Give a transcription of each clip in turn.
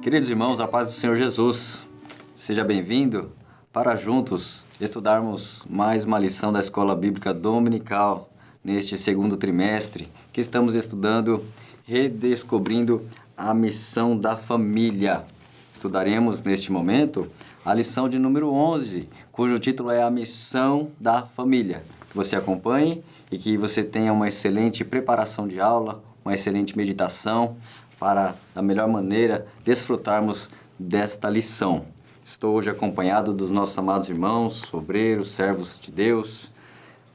Queridos irmãos, a paz do Senhor Jesus, seja bem-vindo para juntos estudarmos mais uma lição da Escola Bíblica Dominical neste segundo trimestre, que estamos estudando Redescobrindo a Missão da Família. Estudaremos neste momento a lição de número 11, cujo título é A Missão da Família. Que você acompanhe e que você tenha uma excelente preparação de aula, uma excelente meditação, para, da melhor maneira, desfrutarmos desta lição. Estou hoje acompanhado dos nossos amados irmãos, obreiros, servos de Deus,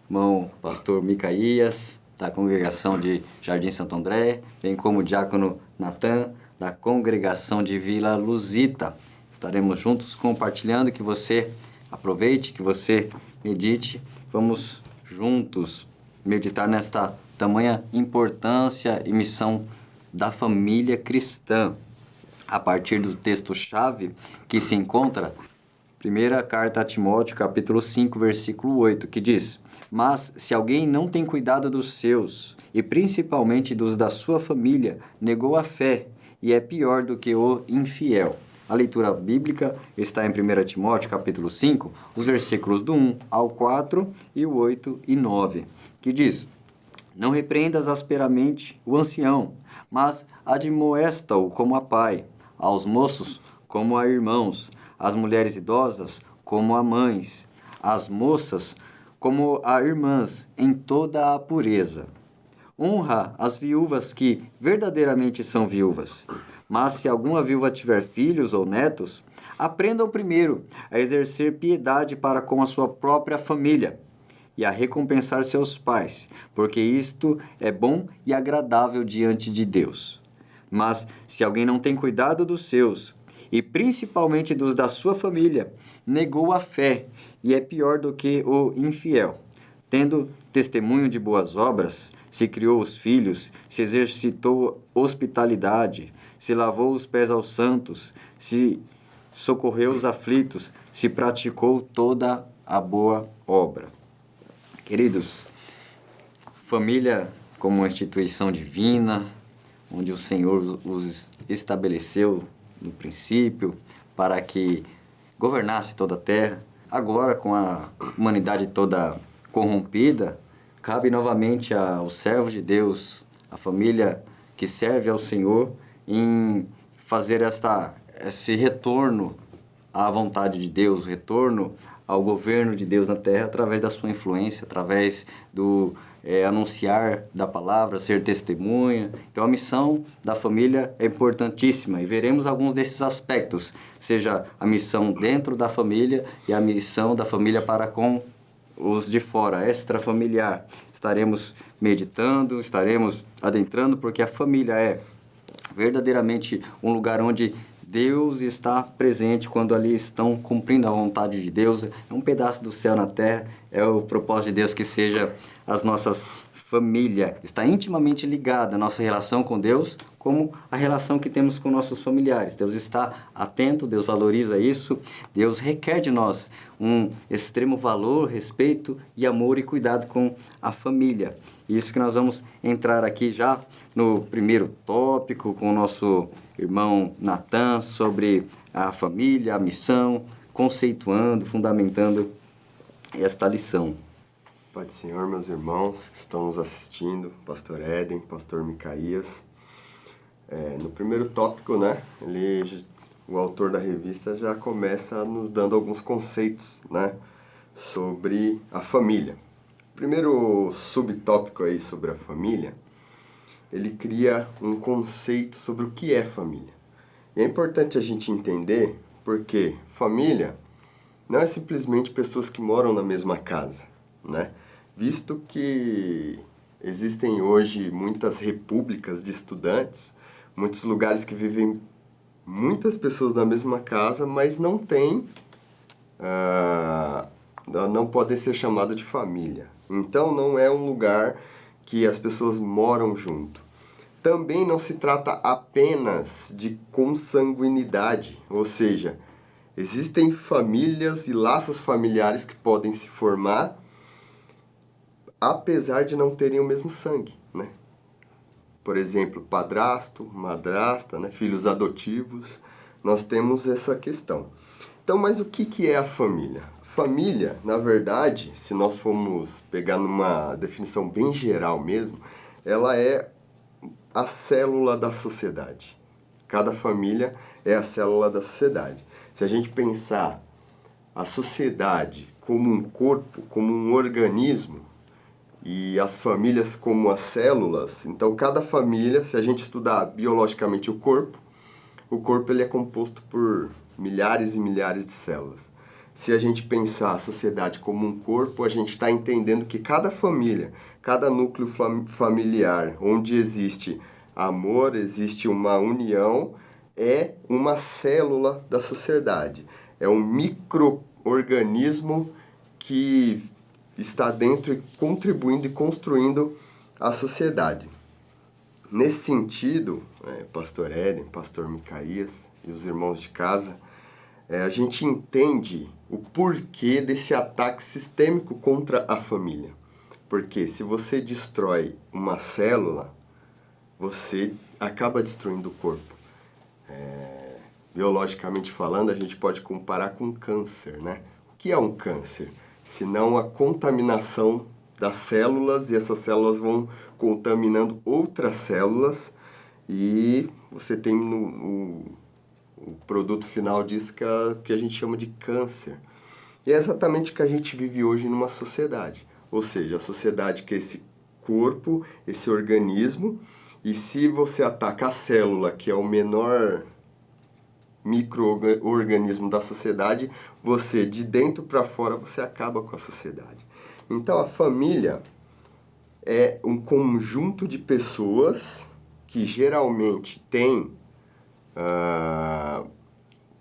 irmão pastor Micaías, da congregação de Jardim Santo André, bem como o diácono Natan, da congregação de Vila Luzita. Estaremos juntos compartilhando, que você aproveite, que você medite. Vamos juntos meditar nesta tamanha importância e missão da família cristã, a partir do texto-chave que se encontra, primeira carta a Timóteo, capítulo 5, versículo 8, que diz: Mas se alguém não tem cuidado dos seus, e principalmente dos da sua família, negou a fé, e é pior do que o infiel. A leitura bíblica está em 1 Timóteo, capítulo 5, os versículos do 1 ao 4 e o 8 e 9, que diz: Não repreendas asperamente o ancião, mas admoesta-o como a pai, aos moços como a irmãos, às mulheres idosas como a mães, às moças como a irmãs, em toda a pureza. Honra as viúvas que verdadeiramente são viúvas. Mas se alguma viúva tiver filhos ou netos, aprendam primeiro a exercer piedade para com a sua própria família e a recompensar seus pais, porque isto é bom e agradável diante de Deus. Mas se alguém não tem cuidado dos seus, e principalmente dos da sua família, negou a fé, e é pior do que o infiel. Tendo testemunho de boas obras, se criou os filhos, se exercitou hospitalidade, se lavou os pés aos santos, se socorreu os aflitos, se praticou toda a boa obra. Queridos, família como uma instituição divina, onde o Senhor os estabeleceu no princípio para que governasse toda a terra, agora com a humanidade toda corrompida, cabe novamente aos servos de Deus, a família que serve ao Senhor, em fazer esse retorno à vontade de Deus, retorno ao governo de Deus na terra, através da sua influência, através do anunciar da palavra, ser testemunha. Então a missão da família é importantíssima e veremos alguns desses aspectos, seja a missão dentro da família e a missão da família para com os de fora, extrafamiliar. Estaremos meditando, estaremos adentrando, porque a família é verdadeiramente um lugar onde Deus está presente, quando ali estão cumprindo a vontade de Deus. É um pedaço do céu na terra, é o propósito de Deus que seja as nossas famílias. Está intimamente ligada a nossa relação com Deus, como a relação que temos com nossos familiares. Deus está atento, Deus valoriza isso, Deus requer de nós um extremo valor, respeito e amor e cuidado com a família. Isso que nós vamos entrar aqui já no primeiro tópico com o nosso irmão Natan sobre a família, a missão, conceituando, fundamentando esta lição. Pai do Senhor, meus irmãos que estão nos assistindo, pastor Éden, pastor Micaías. No primeiro tópico, o autor da revista já começa nos dando alguns conceitos, sobre a família. O primeiro subtópico aí sobre a família, ele cria um conceito sobre o que é família. E é importante a gente entender porque família não é simplesmente pessoas que moram na mesma casa, Visto que existem hoje muitas repúblicas de estudantes, muitos lugares que vivem muitas pessoas na mesma casa, mas não podem ser chamados de família. Então não é um lugar que as pessoas moram junto. Também não se trata apenas de consanguinidade, ou seja, existem famílias e laços familiares que podem se formar apesar de não terem o mesmo sangue, Por exemplo, padrasto, madrasta, filhos adotivos. nós temos essa questão. Então, mas o que é a família? Família, na verdade, se nós formos pegar numa definição bem geral mesmo, ela é a célula da sociedade. Cada família é a célula da sociedade. Se a gente pensar a sociedade como um corpo, como um organismo, e as famílias como as células, então cada família, se a gente estudar biologicamente o corpo ele é composto por milhares e milhares de células. Se a gente pensar a sociedade como um corpo, a gente está entendendo que cada família, cada núcleo familiar, onde existe amor, existe uma união, é uma célula da sociedade. É um micro-organismo que está dentro e contribuindo e construindo a sociedade. Nesse sentido, pastor Éden, pastor Micaías e os irmãos de casa, a gente entende o porquê desse ataque sistêmico contra a família. Porque se você destrói uma célula, você acaba destruindo o corpo. Biologicamente falando, a gente pode comparar com câncer, né? O que é um câncer? Senão a contaminação das células, e essas células vão contaminando outras células, e você tem o produto final disso que a gente chama de câncer. E é exatamente o que a gente vive hoje numa sociedade. Ou seja, a sociedade que é esse corpo, esse organismo, e se você ataca a célula, que é o menor micro-organismo da sociedade, você, de dentro para fora, você acaba com a sociedade. Então, a família é um conjunto de pessoas que geralmente têm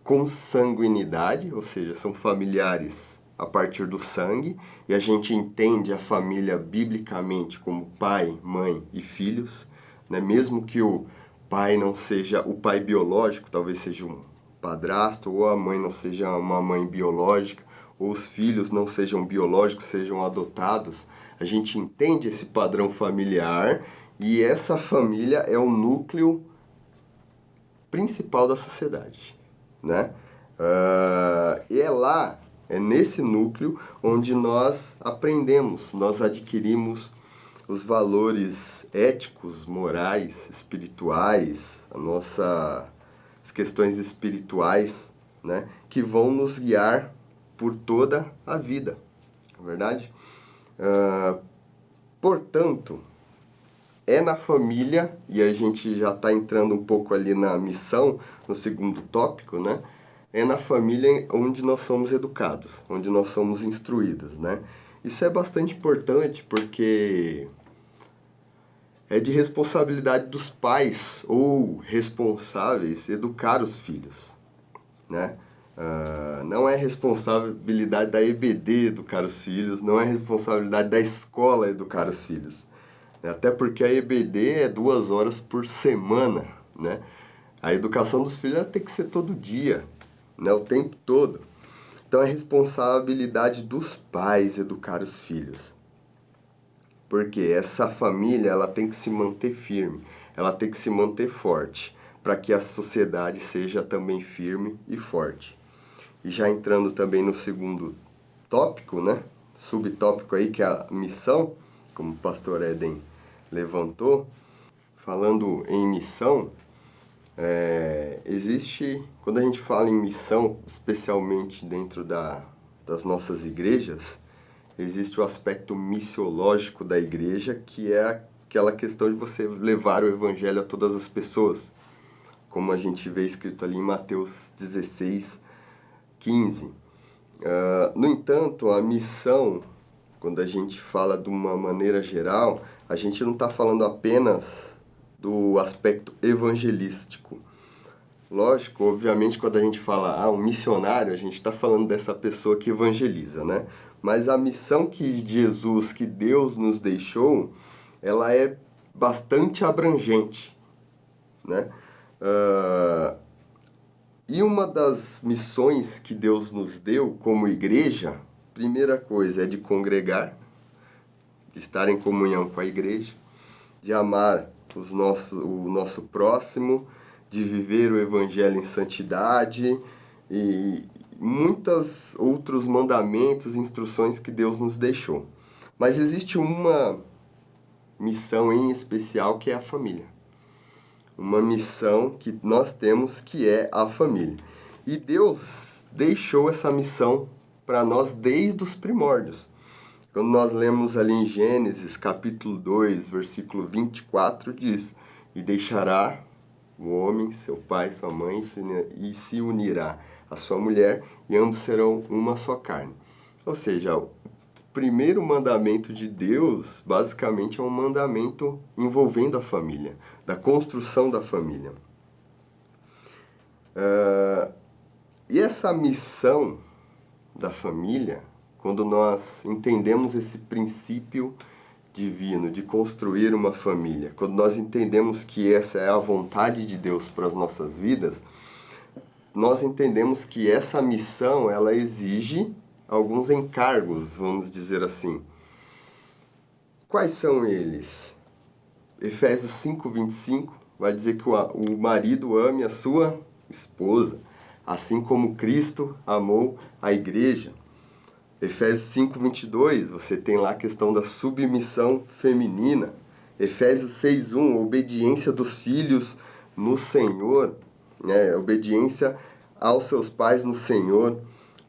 consanguinidade, ou seja, são familiares a partir do sangue, e a gente entende a família biblicamente como pai, mãe e filhos, né? Mesmo que o pai não seja o pai biológico, talvez seja um padrasto, ou a mãe não seja uma mãe biológica, ou os filhos não sejam biológicos, sejam adotados, a gente entende esse padrão familiar, e essa família é o núcleo principal da sociedade, né? E é nesse núcleo onde nós aprendemos, nós adquirimos os valores éticos, morais, espirituais, as questões espirituais, né, que vão nos guiar por toda a vida, não é verdade? Portanto, é na família, e a gente já está entrando um pouco ali na missão, no segundo tópico, né? É na família onde nós somos educados, onde nós somos instruídos, né? Isso é bastante importante porque é de responsabilidade dos pais ou responsáveis educar os filhos, né? Não é responsabilidade da EBD educar os filhos, não é responsabilidade da escola educar os filhos. Até porque a EBD é 2 horas por semana, né? A educação dos filhos tem que ser todo dia, né? O tempo todo. Então é responsabilidade dos pais educar os filhos. Porque essa família ela tem que se manter firme, ela tem que se manter forte, para que a sociedade seja também firme e forte. E já entrando também no segundo tópico, né? Subtópico aí, que é a missão, como o pastor Éden levantou, falando em missão, quando a gente fala em missão, especialmente dentro das nossas igrejas, existe o aspecto missiológico da igreja, que é aquela questão de você levar o evangelho a todas as pessoas, como a gente vê escrito ali em Mateus 16, 15. No entanto, a missão, quando a gente fala de uma maneira geral, a gente não está falando apenas do aspecto evangelístico. Lógico, obviamente, quando a gente fala um missionário, a gente está falando dessa pessoa que evangeliza, né? Mas a missão que Jesus, que Deus nos deixou, ela é bastante abrangente, né? E uma das missões que Deus nos deu como igreja, primeira coisa é de congregar, de estar em comunhão com a igreja, de amar o nosso próximo, de viver o evangelho em santidade e muitos outros mandamentos e instruções que Deus nos deixou. Mas existe uma missão em especial que é a família. Uma missão que nós temos que é a família. E Deus deixou essa missão para nós desde os primórdios. Quando nós lemos ali em Gênesis, capítulo 2, versículo 24, diz: "E deixará o homem, seu pai, sua mãe, e se unirá à sua mulher, e ambos serão uma só carne." Ou seja, o primeiro mandamento de Deus, basicamente, é um mandamento envolvendo a família, da construção da família. E essa missão da família, quando nós entendemos esse princípio divino de construir uma família, quando nós entendemos que essa é a vontade de Deus para as nossas vidas, nós entendemos que essa missão, ela exige alguns encargos, vamos dizer assim. Quais são eles? Efésios 5:25 vai dizer que o marido ame a sua esposa, assim como Cristo amou a igreja. Efésios 5:22, você tem lá a questão da submissão feminina. Efésios 6:1, obediência dos filhos no Senhor, né? Obediência aos seus pais no Senhor.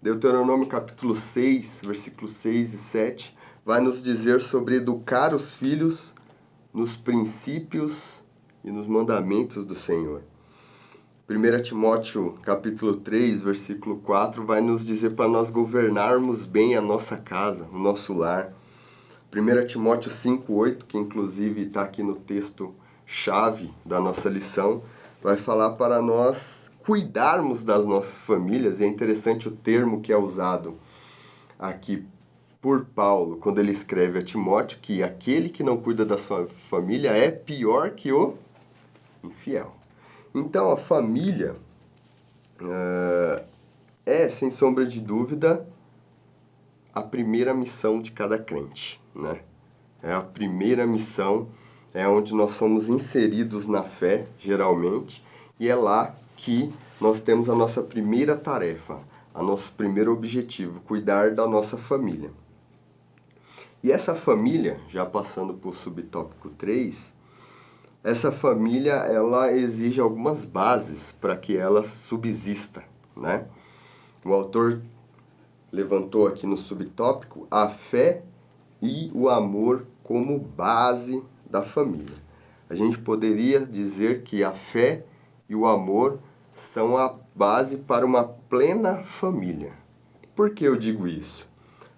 Deuteronômio capítulo 6, versículos 6 e 7, vai nos dizer sobre educar os filhos nos princípios e nos mandamentos do Senhor. 1 Timóteo capítulo 3, versículo 4, vai nos dizer para nós governarmos bem a nossa casa, o nosso lar. 1 Timóteo 5:8, que inclusive está aqui no texto-chave da nossa lição, vai falar para nós cuidarmos das nossas famílias. E é interessante o termo que é usado aqui por Paulo, quando ele escreve a Timóteo, que aquele que não cuida da sua família é pior que o infiel. Então, a família é, sem sombra de dúvida, a primeira missão de cada crente, né? É a primeira missão, é onde nós somos inseridos na fé, geralmente, e é lá que nós temos a nossa primeira tarefa, o nosso primeiro objetivo, cuidar da nossa família. E essa família, já passando para o subtópico 3, essa família, ela exige algumas bases para que ela subsista, né? O autor levantou aqui no subtópico a fé e o amor como base da família. A gente poderia dizer que a fé e o amor são a base para uma plena família. Por que eu digo isso?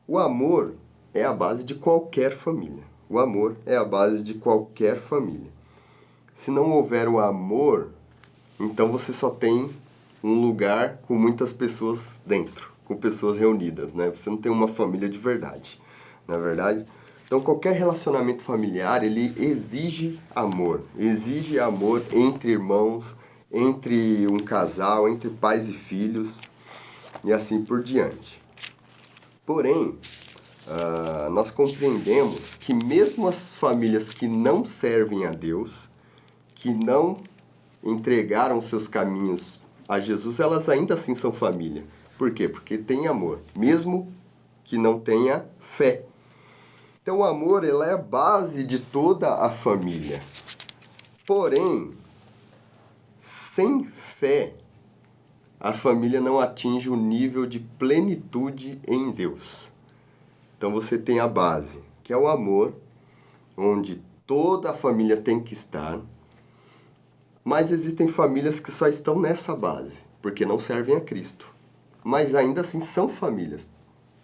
O amor é a base de qualquer família. O amor é a base de qualquer família. Se não houver o amor, então você só tem um lugar com muitas pessoas dentro, com pessoas reunidas, né? Você não tem uma família de verdade, não é verdade? Então, qualquer relacionamento familiar, ele exige amor entre irmãos, entre um casal, entre pais e filhos, e assim por diante. Porém, nós compreendemos que mesmo as famílias que não servem a Deus, que não entregaram seus caminhos a Jesus, elas ainda assim são família. Por quê? Porque tem amor, mesmo que não tenha fé. Então o amor, ele é a base de toda a família. Porém, sem fé, a família não atinge o nível de plenitude em Deus. Então você tem a base, que é o amor, onde toda a família tem que estar. Mas existem famílias que só estão nessa base, porque não servem a Cristo. Mas ainda assim são famílias.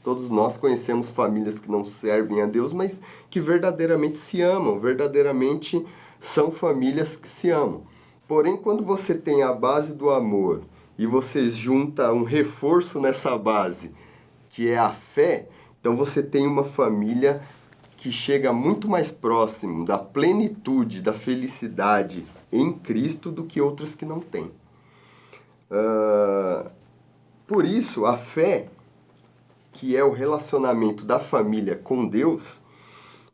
Todos nós conhecemos famílias que não servem a Deus, mas que verdadeiramente se amam, verdadeiramente são famílias que se amam. Porém, quando você tem a base do amor e você junta um reforço nessa base, que é a fé, então você tem uma família que chega muito mais próximo da plenitude, da felicidade em Cristo do que outras que não têm. Por isso, a fé, que é o relacionamento da família com Deus,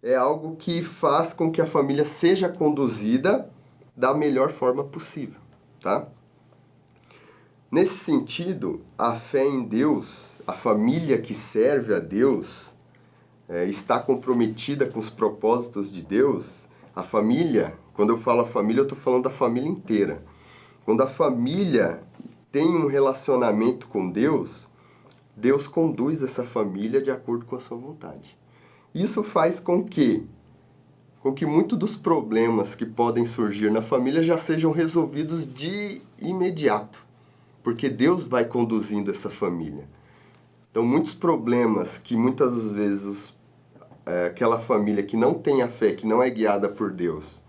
é algo que faz com que a família seja conduzida da melhor forma possível. tá? Nesse sentido, a fé em Deus, a família que serve a Deus, está comprometida com os propósitos de Deus. A família, quando eu falo a família, eu estou falando da família inteira. Quando a família tem um relacionamento com Deus, Deus conduz essa família de acordo com a sua vontade. Isso faz com que muitos dos problemas que podem surgir na família já sejam resolvidos de imediato, porque Deus vai conduzindo essa família. Então, muitos problemas que muitas vezes aquela família que não tem a fé, que não é guiada por Deus,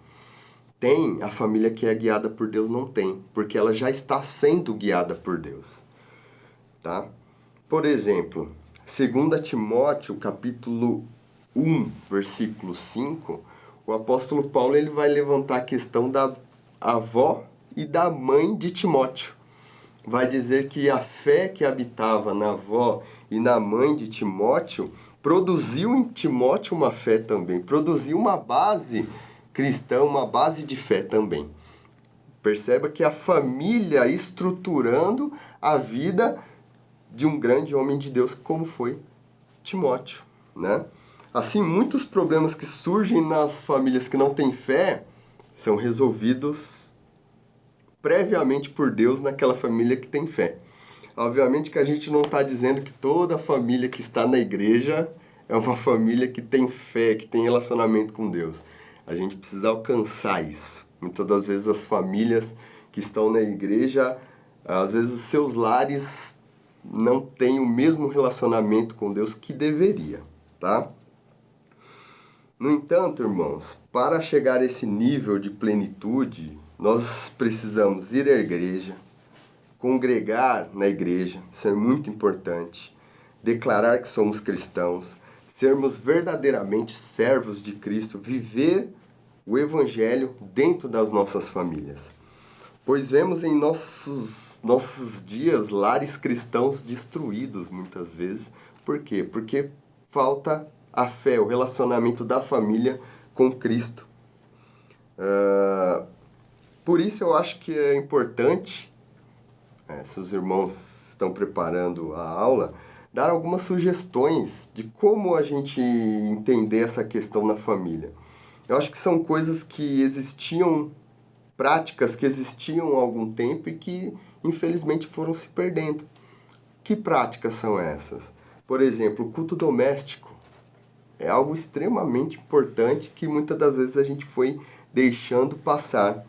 tem, a família que é guiada por Deus não tem, porque ela já está sendo guiada por Deus, tá? Por exemplo, 2 Timóteo, capítulo 1, versículo 5, o apóstolo Paulo ele vai levantar a questão da avó e da mãe de Timóteo. Vai dizer que a fé que habitava na avó e na mãe de Timóteo produziu em Timóteo uma fé também, produziu uma base cristã, uma base de fé também. Perceba que a família estruturando a vida de um grande homem de Deus como foi Timóteo, né? Assim, muitos problemas que surgem nas famílias que não têm fé são resolvidos previamente por Deus naquela família que tem fé. Obviamente que a gente não está dizendo que toda família que está na igreja é uma família que tem fé, que tem relacionamento com Deus. A gente precisa alcançar isso. Muitas das vezes as famílias que estão na igreja, às vezes os seus lares não têm o mesmo relacionamento com Deus que deveria, tá? No entanto, irmãos, para chegar a esse nível de plenitude, nós precisamos ir à igreja, congregar na igreja, isso é muito importante, declarar que somos cristãos, sermos verdadeiramente servos de Cristo, viver o Evangelho dentro das nossas famílias. Pois vemos em nossos dias lares cristãos destruídos muitas vezes. Por quê? Porque falta a fé, o relacionamento da família com Cristo. Por isso eu acho que é importante, se os irmãos estão preparando a aula, dar algumas sugestões de como a gente entender essa questão na família. Eu acho que são coisas que existiam, práticas que existiam há algum tempo e que infelizmente foram se perdendo. Que práticas são essas? Por exemplo, o culto doméstico é algo extremamente importante que muitas das vezes a gente foi deixando passar.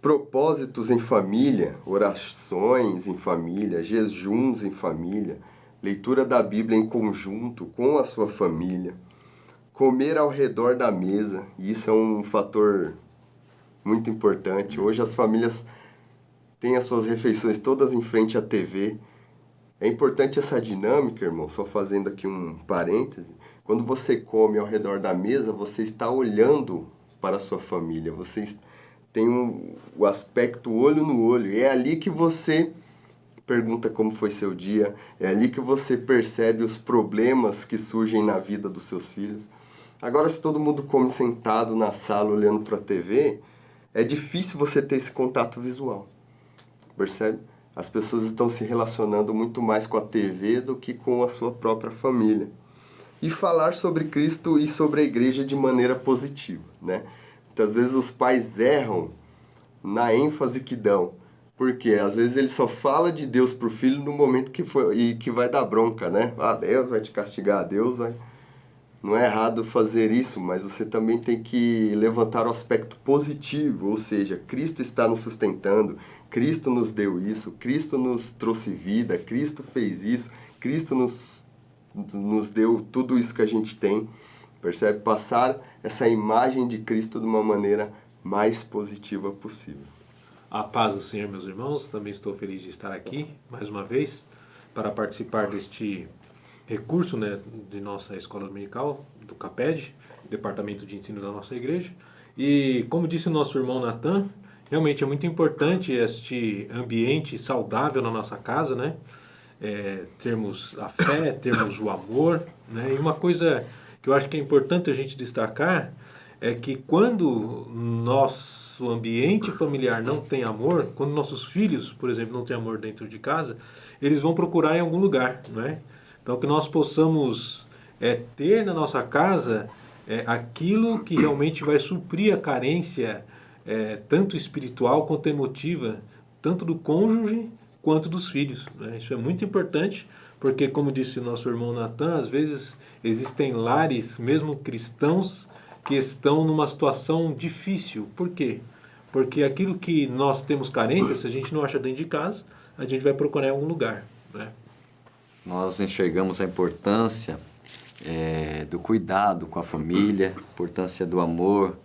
Propósitos em família, orações em família, jejuns em família, leitura da Bíblia em conjunto com a sua família, comer ao redor da mesa, isso é um fator muito importante. Hoje as famílias têm as suas refeições todas em frente à TV. É importante essa dinâmica, irmão, só fazendo aqui um parêntese. Quando você come ao redor da mesa, você está olhando para a sua família, você tem o aspecto olho no olho. É ali que você pergunta como foi seu dia, é ali que você percebe os problemas que surgem na vida dos seus filhos. Agora, se todo mundo come sentado na sala olhando para a TV, é difícil você ter esse contato visual. Percebe? As pessoas estão se relacionando muito mais com a TV do que com a sua própria família. E falar sobre Cristo e sobre a igreja de maneira positiva, né? Muitas vezes os pais erram na ênfase que dão. Porque às vezes ele só fala de Deus pro filho no momento que vai dar bronca, né? Ah, Deus vai te castigar, Deus vai... Não é errado fazer isso, mas você também tem que levantar o aspecto positivo, ou seja, Cristo está nos sustentando, Cristo nos deu isso, Cristo nos trouxe vida, Cristo fez isso, Cristo nos deu tudo isso que a gente tem. Percebe? Passar essa imagem de Cristo de uma maneira mais positiva possível. A paz do Senhor, meus irmãos. Também estou feliz de estar aqui, mais uma vez, para participar deste recurso, né, de nossa escola dominical, do CAPED, Departamento de Ensino da nossa igreja. E, como disse o nosso irmão Natan, realmente é muito importante este ambiente saudável na nossa casa, né? Termos a fé, termos o amor, né? E uma coisa que eu acho que é importante a gente destacar é que quando nós nosso ambiente familiar não tem amor, quando nossos filhos, por exemplo, não têm amor dentro de casa, eles vão procurar em algum lugar, não é? Então, que nós possamos ter na nossa casa aquilo que realmente vai suprir a carência tanto espiritual quanto emotiva, tanto do cônjuge quanto dos filhos, né? Isso é muito importante, porque, como disse o nosso irmão Natan, às vezes existem lares, mesmo cristãos, que estão numa situação difícil. Por quê? Porque aquilo que nós temos carência, se a gente não acha dentro de casa, a gente vai procurar em algum lugar, né? Nós enxergamos a importância do cuidado com a família, a importância do amor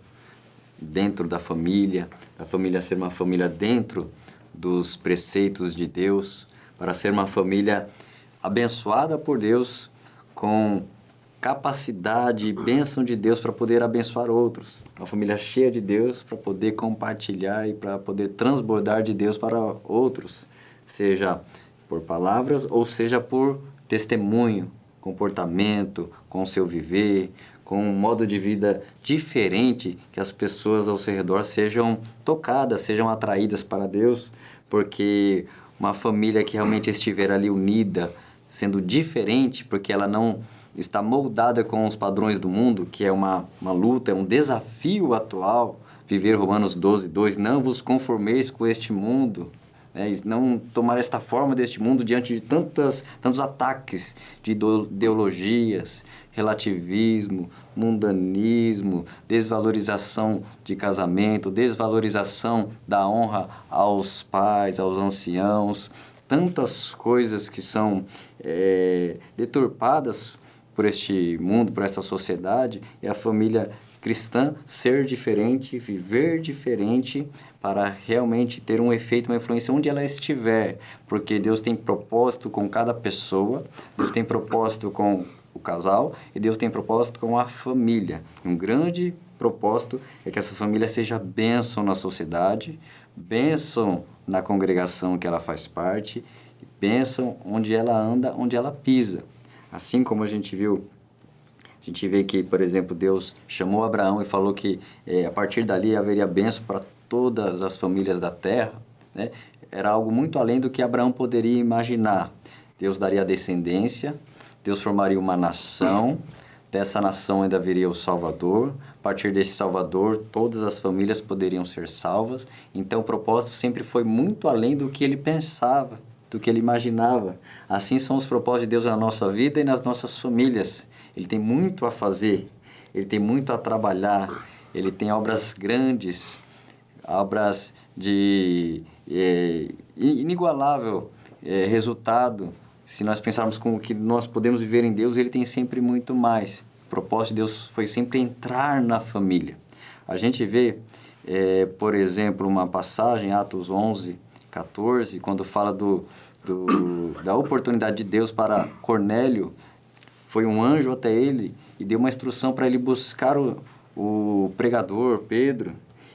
dentro da família ser uma família dentro dos preceitos de Deus, para ser uma família abençoada por Deus, com capacidade e bênção de Deus para poder abençoar outros. Uma família cheia de Deus para poder compartilhar e para poder transbordar de Deus para outros, seja por palavras ou seja por testemunho, comportamento, com o seu viver, com um modo de vida diferente, que as pessoas ao seu redor sejam tocadas, sejam atraídas para Deus, porque uma família que realmente estiver ali unida, sendo diferente, porque ela não está moldada com os padrões do mundo, que é uma luta, é um desafio atual, viver Romanos 12:2, não vos conformeis com este mundo, não tomar esta forma deste mundo diante de tantos ataques de ideologias, relativismo, mundanismo, desvalorização de casamento, desvalorização da honra aos pais, aos anciãos, tantas coisas que são deturpadas por este mundo, por esta sociedade, e a família cristã ser diferente, viver diferente, para realmente ter um efeito, uma influência onde ela estiver, porque Deus tem propósito com cada pessoa, Deus tem propósito com o casal e Deus tem propósito com a família. Um grande propósito é que essa família seja bênção na sociedade, bênção na congregação que ela faz parte, bênção onde ela anda, onde ela pisa. Assim como a gente vê que, por exemplo, Deus chamou Abraão e falou que a partir dali haveria bênção para todas as famílias da terra, né? Era algo muito além do que Abraão poderia imaginar. Deus daria descendência, Deus formaria uma nação, dessa nação ainda viria o Salvador, a partir desse Salvador todas as famílias poderiam ser salvas. Então o propósito sempre foi muito além do que ele pensava, do que ele imaginava. Assim são os propósitos de Deus na nossa vida e nas nossas famílias. Ele tem muito a fazer, ele tem muito a trabalhar, ele tem obras grandes, obras de inigualável resultado. Se nós pensarmos com o que nós podemos viver em Deus, ele tem sempre muito mais. O propósito de Deus foi sempre entrar na família. A gente vê, por exemplo, uma passagem, Atos 11:14, quando fala da oportunidade de Deus para Cornélio. Foi um anjo até ele e deu uma instrução para ele buscar o pregador, Pedro.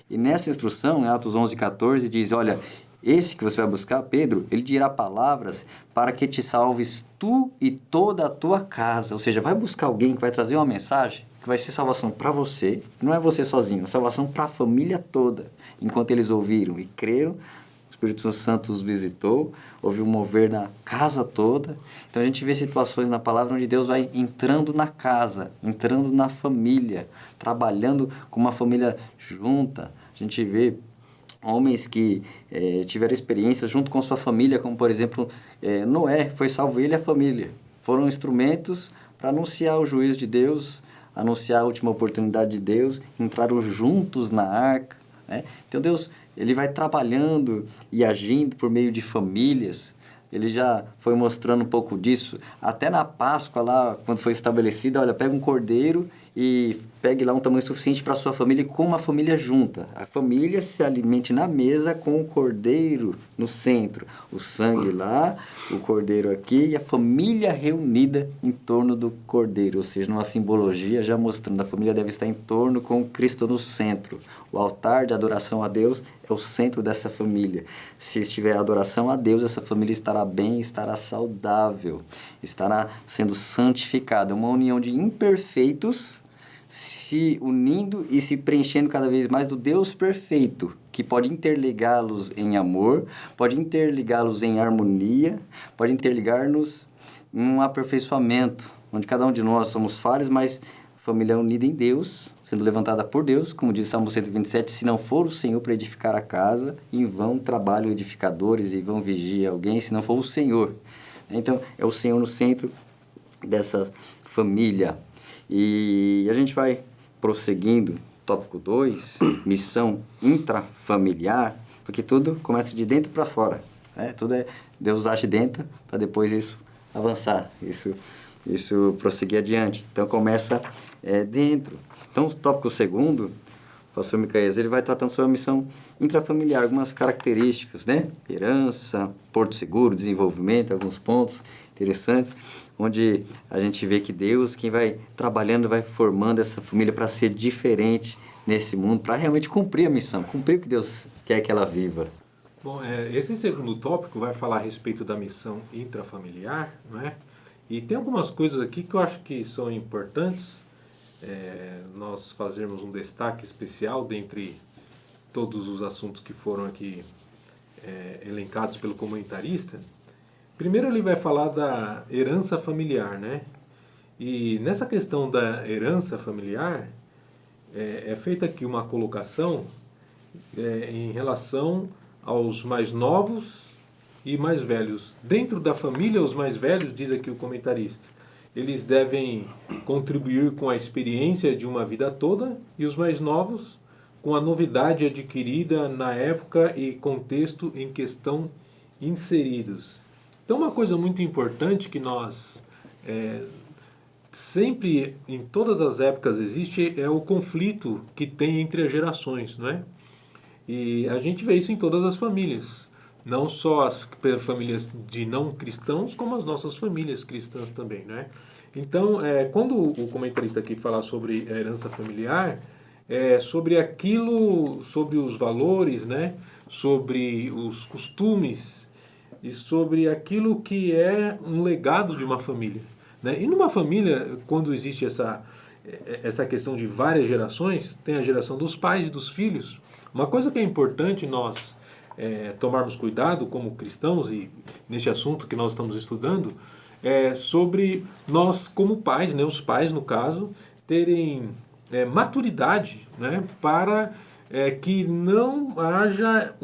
E nessa instrução, em Atos 11:14, diz, olha, esse que você vai buscar, Pedro, ele dirá palavras para que te salves tu e toda a tua casa. Ou seja, vai buscar alguém que vai trazer uma mensagem que vai ser salvação para você, não é você sozinho, é salvação para a família toda. Enquanto eles ouviram e creram, o Espírito Santo os visitou, houve um mover na casa toda. Então a gente vê situações na palavra onde Deus vai entrando na casa, entrando na família, trabalhando com uma família junta. A gente vê homens que tiveram experiências junto com sua família, como por exemplo, Noé, foi salvo ele e a família. Foram instrumentos para anunciar o juízo de Deus, anunciar a última oportunidade de Deus, entraram juntos na arca, né? Então Deus, ele vai trabalhando e agindo por meio de famílias. Ele já foi mostrando um pouco disso. Até na Páscoa, lá, quando foi estabelecida, olha, pega um cordeiro e pegue lá um tamanho suficiente para a sua família e coma a família junta. A família se alimente na mesa com o cordeiro no centro. O sangue lá, o cordeiro aqui e a família reunida em torno do cordeiro. Ou seja, numa simbologia já mostrando a família deve estar em torno com Cristo no centro. O altar de adoração a Deus é o centro dessa família. Se estiver adoração a Deus, essa família estará bem, estará saudável, estará sendo santificada. Uma união de imperfeitos se unindo e se preenchendo cada vez mais do Deus perfeito, que pode interligá-los em amor, pode interligá-los em harmonia, pode interligar-nos em um aperfeiçoamento, onde cada um de nós somos falhos, mas família unida em Deus, sendo levantada por Deus, como diz Salmo 127, se não for o Senhor para edificar a casa, em vão trabalham edificadores e vão vigiar alguém, se não for o Senhor. Então, é o Senhor no centro dessa família. E a gente vai prosseguindo, tópico 2, missão intrafamiliar, porque tudo começa de dentro para fora. Tudo é Deus age dentro para depois isso avançar, isso prosseguir adiante. Então, começa dentro. Então, o tópico 2, o pastor Micaías, ele vai tratando sobre a missão intrafamiliar, algumas características, né? Herança, porto seguro, desenvolvimento, alguns pontos interessantes, onde a gente vê que Deus, quem vai trabalhando, vai formando essa família para ser diferente nesse mundo, para realmente cumprir a missão, cumprir o que Deus quer que ela viva. Bom, esse segundo tópico vai falar a respeito da missão intrafamiliar, não é? E tem algumas coisas aqui que eu acho que são importantes, nós fazermos um destaque especial dentre todos os assuntos que foram aqui elencados pelo comentarista. Primeiro ele vai falar da herança familiar, né? E nessa questão da herança familiar, é feita aqui uma colocação em relação aos mais novos e mais velhos. Dentro da família, os mais velhos, diz aqui o comentarista, eles devem contribuir com a experiência de uma vida toda, e os mais novos com a novidade adquirida na época e contexto em que estão inseridos. Então, uma coisa muito importante que nós sempre, em todas as épocas existe, é o conflito que tem entre as gerações, não é? E a gente vê isso em todas as famílias, não só as famílias de não cristãos, como as nossas famílias cristãs também, né? Então, quando o comentarista aqui fala sobre a herança familiar, sobre aquilo, sobre os valores, né? Sobre os costumes e sobre aquilo que é um legado de uma família, né? E numa família, quando existe essa questão de várias gerações, tem a geração dos pais e dos filhos. Uma coisa que é importante nós tomarmos cuidado como cristãos, e neste assunto que nós estamos estudando, é sobre nós como pais, né, os pais no caso, terem maturidade, né, para que não haja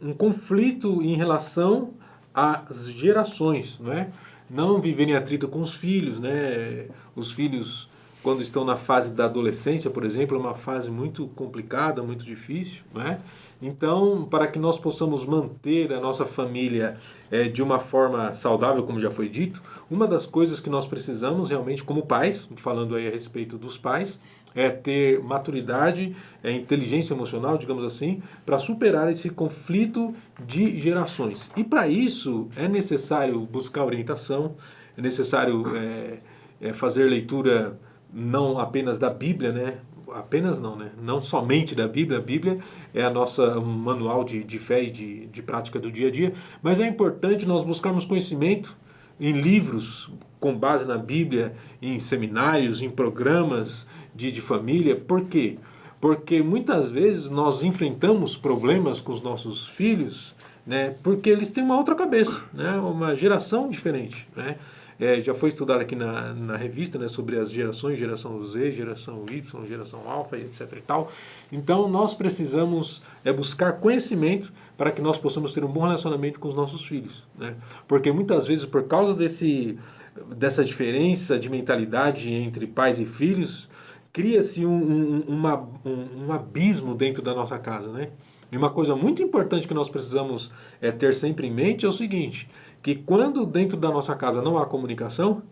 um conflito em relação às gerações, né? Não viverem atrito com os filhos, né? Os filhos, quando estão na fase da adolescência, por exemplo, é uma fase muito complicada, muito difícil, né? Então, para que nós possamos manter a nossa família de uma forma saudável, como já foi dito, uma das coisas que nós precisamos realmente como pais, falando aí a respeito dos pais, é ter maturidade, inteligência emocional, digamos assim, para superar esse conflito de gerações. E para isso é necessário buscar orientação, é necessário fazer leitura não apenas da Bíblia, né? Apenas não, né? Não somente da Bíblia. A Bíblia é a nossa manual de fé e de prática do dia a dia, mas é importante nós buscarmos conhecimento em livros com base na Bíblia, em seminários, em programas de família. Por quê? Porque muitas vezes nós enfrentamos problemas com os nossos filhos, né? Porque eles têm uma outra cabeça, né? Uma geração diferente, né? Já foi estudado aqui na revista, né, sobre as gerações, geração Z, geração Y, geração Alfa, etc. e tal. Então, nós precisamos buscar conhecimento para que nós possamos ter um bom relacionamento com os nossos filhos, né? Porque muitas vezes, por causa dessa diferença de mentalidade entre pais e filhos, cria-se um abismo dentro da nossa casa, né? E uma coisa muito importante que nós precisamos ter sempre em mente é o seguinte, que quando dentro da nossa casa não há comunicação,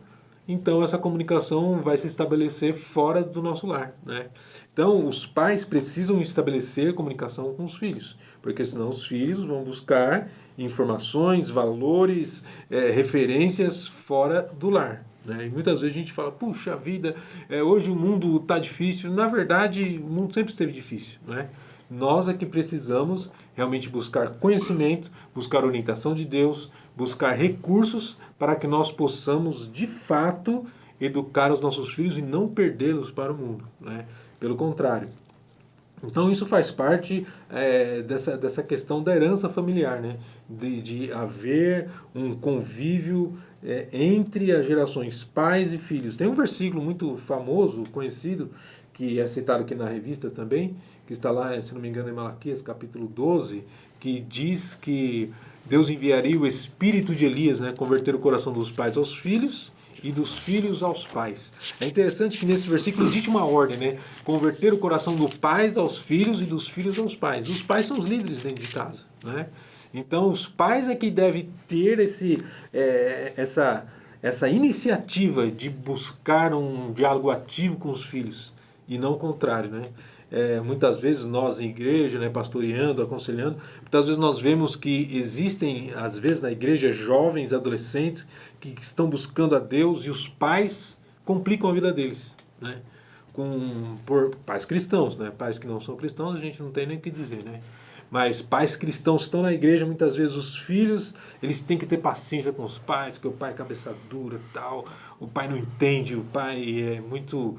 então essa comunicação vai se estabelecer fora do nosso lar, né? Então os pais precisam estabelecer comunicação com os filhos, porque senão os filhos vão buscar informações, valores, referências fora do lar, né? E muitas vezes a gente fala, puxa vida, hoje o mundo está difícil. Na verdade, o mundo sempre esteve difícil, né? Nós é que precisamos realmente buscar conhecimento, buscar orientação de Deus, buscar recursos para que nós possamos, de fato, educar os nossos filhos e não perdê-los para o mundo, né? Pelo contrário. Então isso faz parte dessa questão da herança familiar, né? De haver um convívio entre as gerações pais e filhos. Tem um versículo muito famoso, conhecido, que é citado aqui na revista também, que está lá, se não me engano, em Malaquias, capítulo 12, que diz que Deus enviaria o espírito de Elias, né? Converter o coração dos pais aos filhos e dos filhos aos pais. É interessante que nesse versículo existe uma ordem, né? Converter o coração dos pais aos filhos e dos filhos aos pais. Os pais são os líderes dentro de casa, né? Então os pais é que devem ter essa iniciativa de buscar um diálogo ativo com os filhos e não o contrário, né? Muitas vezes nós em igreja, né, pastoreando, aconselhando, muitas vezes nós vemos que existem, às vezes na igreja, jovens, adolescentes que estão buscando a Deus e os pais complicam a vida deles, né? Por pais cristãos, né? Pais que não são cristãos a gente não tem nem o que dizer, né? Mas pais cristãos estão na igreja, muitas vezes os filhos, eles têm que ter paciência com os pais, porque o pai é cabeça dura e tal, o pai não entende, o pai é muito...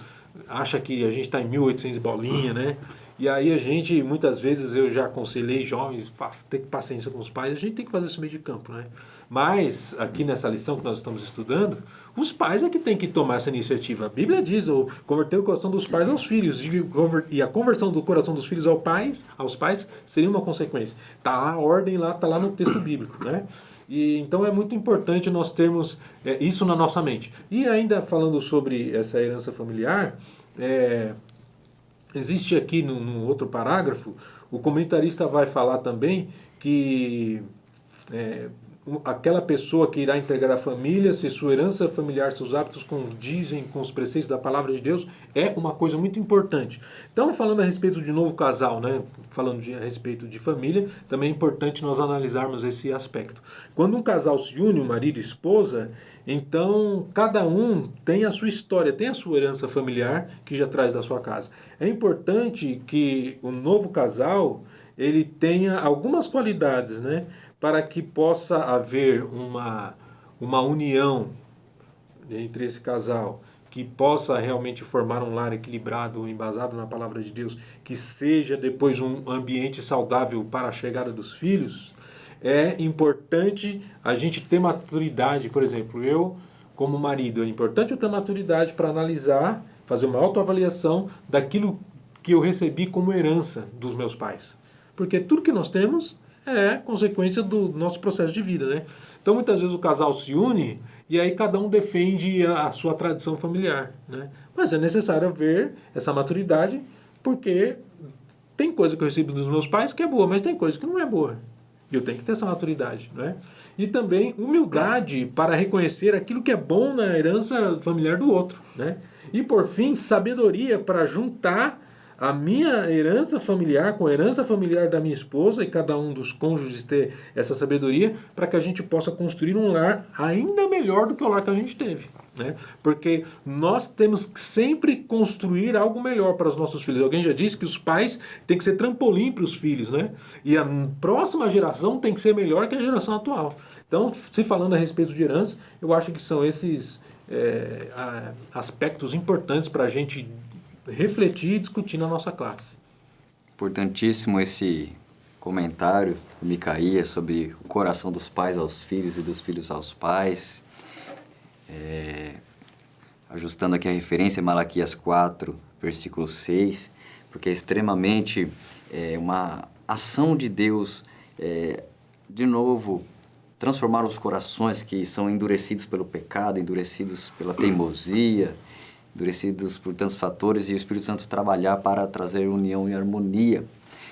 acha que a gente está em 1800 bolinha, né? E aí a gente, muitas vezes, eu já aconselhei jovens a ter paciência com os pais, a gente tem que fazer esse meio de campo, né? Mas, aqui nessa lição que nós estamos estudando, os pais é que têm que tomar essa iniciativa. A Bíblia diz, converter o coração dos pais aos filhos, e a conversão do coração dos filhos aos pais seria uma consequência. Está lá a ordem, está lá no texto bíblico, né? E, então é muito importante nós termos isso na nossa mente. E ainda falando sobre essa herança familiar, existe aqui no outro parágrafo, o comentarista vai falar também que aquela pessoa que irá integrar a família, se sua herança familiar, seus hábitos condizem com os preceitos da palavra de Deus, é uma coisa muito importante. Então, falando a respeito de novo casal, né? Falando a respeito de família, também é importante nós analisarmos esse aspecto. Quando um casal se une, um marido e esposa, então cada um tem a sua história, tem a sua herança familiar que já traz da sua casa. É importante que o novo casal ele tenha algumas qualidades, né? Para que possa haver uma união entre esse casal, que possa realmente formar um lar equilibrado, embasado na palavra de Deus, que seja depois um ambiente saudável para a chegada dos filhos, é importante a gente ter maturidade. Por exemplo, eu, como marido, é importante eu ter maturidade para analisar, fazer uma autoavaliação daquilo que eu recebi como herança dos meus pais. Porque tudo que nós temos é consequência do nosso processo de vida, né? Então, muitas vezes o casal se une e aí cada um defende a sua tradição familiar, né? Mas é necessário haver essa maturidade, porque tem coisa que eu recebi dos meus pais que é boa, mas tem coisa que não é boa. E eu tenho que ter essa maturidade, né? E também humildade para reconhecer aquilo que é bom na herança familiar do outro, né? E, por fim, sabedoria para juntar a minha herança familiar com a herança familiar da minha esposa e cada um dos cônjuges ter essa sabedoria para que a gente possa construir um lar ainda melhor do que o lar que a gente teve, né? Porque nós temos que sempre construir algo melhor para os nossos filhos. Alguém já disse que os pais têm que ser trampolim para os filhos, né? E a próxima geração tem que ser melhor que a geração atual. Então, se falando a respeito de herança, eu acho que são esses aspectos importantes para a gente refletir e discutir na nossa classe. Importantíssimo esse comentário do Micaías sobre o coração dos pais aos filhos e dos filhos aos pais. Ajustando aqui a referência, Malaquias 4, versículo 6, porque é extremamente uma ação de Deus, de novo, transformar os corações que são endurecidos pelo pecado, endurecidos pela teimosia, endurecidos por tantos fatores, e o Espírito Santo trabalhar para trazer união e harmonia,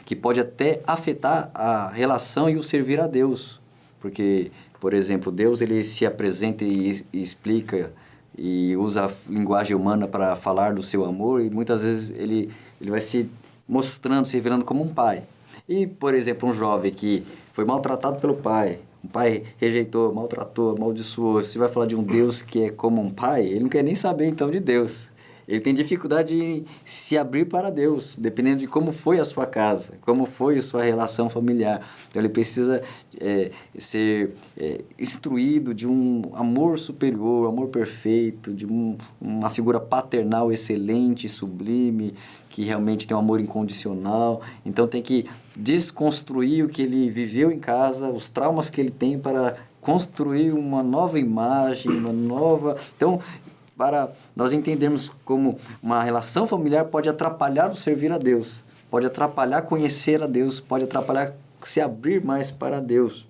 que pode até afetar a relação e o servir a Deus. Porque, por exemplo, Deus ele se apresenta e explica e usa a linguagem humana para falar do seu amor, e muitas vezes ele vai se mostrando, se revelando como um pai. E, por exemplo, um jovem que foi maltratado pelo pai, o pai rejeitou, maltratou, amaldiçoou. Você vai falar de um Deus que é como um pai, ele não quer nem saber então de Deus. ele tem dificuldade em se abrir para Deus, dependendo de como foi a sua casa, como foi a sua relação familiar. Então, ele precisa ser instruído de um amor superior, amor perfeito, de uma figura paternal excelente, sublime, que realmente tem um amor incondicional. Então, tem que desconstruir o que ele viveu em casa, os traumas que ele tem para construir uma nova imagem, uma nova... Então, para nós entendermos como uma relação familiar pode atrapalhar o servir a Deus, pode atrapalhar conhecer a Deus, pode atrapalhar se abrir mais para Deus.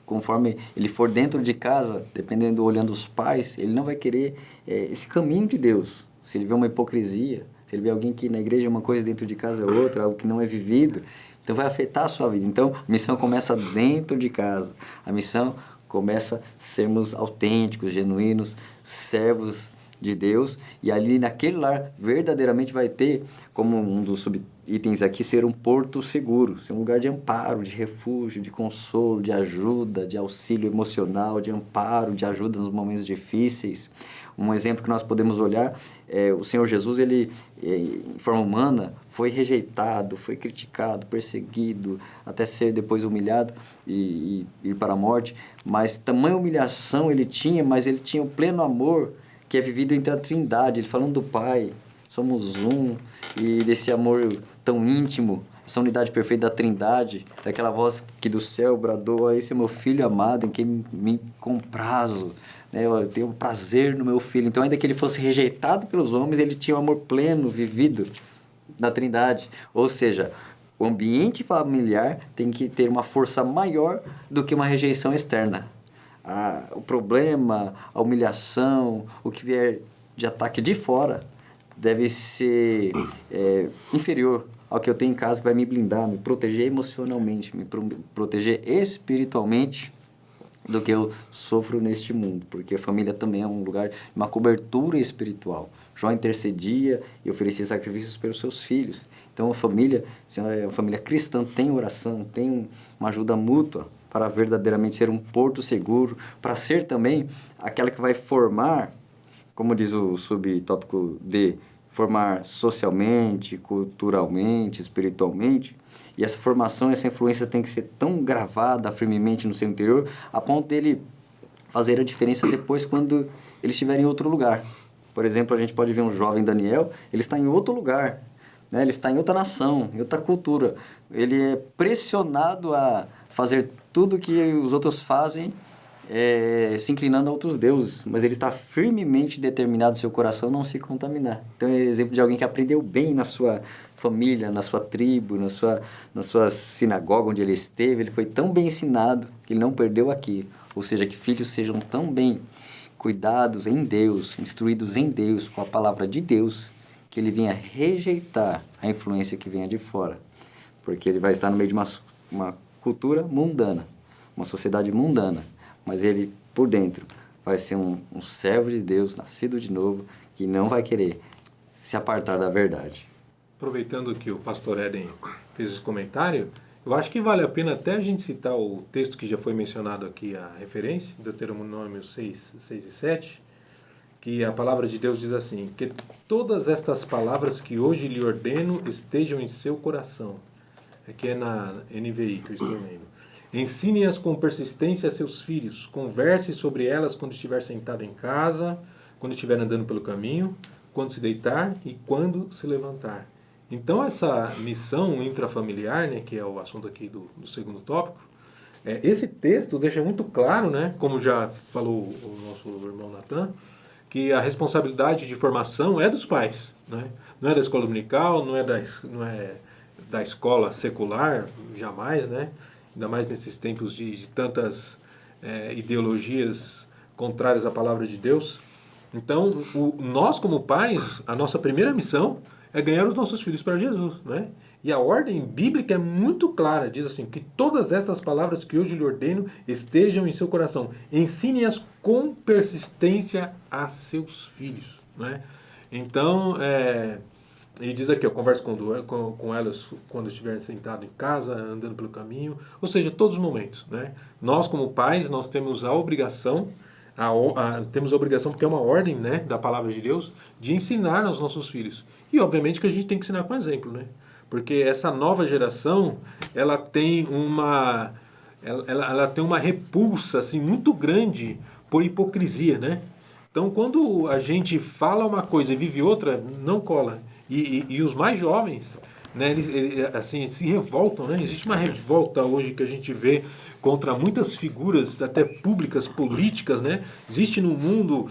Conforme ele for dentro de casa, dependendo, olhando os pais, ele não vai querer esse caminho de Deus. Se ele vê uma hipocrisia, se ele vê alguém que na igreja é uma coisa, dentro de casa é outra, algo que não é vivido, então vai afetar a sua vida. Então, a missão começa dentro de casa. A missão começa a sermos autênticos, genuínos, servos de Deus. E ali naquele lar, verdadeiramente vai ter, como um dos subitens aqui, ser um porto seguro, ser um lugar de amparo, de refúgio, de consolo, de ajuda, de auxílio emocional, de amparo, de ajuda nos momentos difíceis. Um exemplo que nós podemos olhar é o Senhor Jesus, ele, em forma humana, foi rejeitado, foi criticado, perseguido, até ser depois humilhado e ir para a morte. Mas tamanha humilhação ele tinha, mas ele tinha o pleno amor que é vivido entre a Trindade. Ele falando do Pai, somos um, e desse amor tão íntimo, essa unidade perfeita da Trindade, daquela voz que do céu bradou: esse é meu filho amado, em quem me comprazo. Eu tenho prazer no meu filho. Então, ainda que ele fosse rejeitado pelos homens, ele tinha um amor pleno, vivido da Trindade. Ou seja, o ambiente familiar tem que ter uma força maior do que uma rejeição externa. O problema, a humilhação, o que vier de ataque de fora, deve ser inferior ao que eu tenho em casa, que vai me blindar, me proteger emocionalmente, me proteger espiritualmente do que eu sofro neste mundo, porque a família também é um lugar, uma cobertura espiritual. Jó intercedia e oferecia sacrifícios pelos seus filhos. Então, a família, se é uma família cristã, tem oração, tem uma ajuda mútua para verdadeiramente ser um porto seguro, para ser também aquela que vai formar, como diz o subtópico D, formar socialmente, culturalmente, espiritualmente. E essa formação, essa influência tem que ser tão gravada firmemente no seu interior, a ponto dele fazer a diferença depois quando ele estiver em outro lugar. Por exemplo, a gente pode ver um jovem Daniel, ele está em outro lugar, né? Ele está em outra nação, em outra cultura. Ele é pressionado a fazer tudo que os outros fazem, se inclinando a outros deuses, mas ele está firmemente determinado, seu coração não se contaminar. Então é exemplo de alguém que aprendeu bem na sua família, na sua tribo, na sua sinagoga onde ele esteve. Ele foi tão bem ensinado que ele não perdeu aqui. Ou seja, que filhos sejam tão bem cuidados em Deus, instruídos em Deus, com a palavra de Deus, que ele venha rejeitar a influência que venha de fora, porque ele vai estar no meio de uma cultura mundana, uma sociedade mundana. Mas ele, por dentro, vai ser um servo de Deus, nascido de novo, que não vai querer se apartar da verdade. Aproveitando que o pastor Éden fez esse comentário, eu acho que vale a pena até a gente citar o texto que já foi mencionado aqui, a referência, Deuteronômio 6 e 7, que a palavra de Deus diz assim: que todas estas palavras que hoje lhe ordeno estejam em seu coração. Aqui é na NVI que eu estou lendo. Ensine-as com persistência a seus filhos. Converse sobre elas quando estiver sentado em casa, quando estiver andando pelo caminho, quando se deitar e quando se levantar. Então, essa missão intrafamiliar, né, que é o assunto aqui do segundo tópico, esse texto deixa muito claro, né, como já falou o nosso irmão Natan, que a responsabilidade de formação é dos pais, né? Não é da escola dominical, não é da escola secular, jamais, né? Ainda mais nesses tempos de tantas ideologias contrárias à palavra de Deus. Então, nós como pais, a nossa primeira missão é ganhar os nossos filhos para Jesus, né? E a ordem bíblica é muito clara, diz assim, que todas estas palavras que hoje lhe ordeno estejam em seu coração. Ensine-as com persistência a seus filhos, né? Então, e diz aqui, eu converso com elas quando estiverem sentados em casa, andando pelo caminho, ou seja, todos os momentos, né? Nós, como pais, nós temos a obrigação, temos a obrigação, porque é uma ordem, né, da palavra de Deus, de ensinar aos nossos filhos. E obviamente que a gente tem que ensinar com exemplo, né? Porque essa nova geração, ela tem ela tem uma repulsa assim muito grande por hipocrisia, né? Então, quando a gente fala uma coisa e vive outra, não cola. E os mais jovens, né, eles assim, se revoltam, né? Existe uma revolta hoje que a gente vê contra muitas figuras, até públicas, políticas, né? Existe no mundo,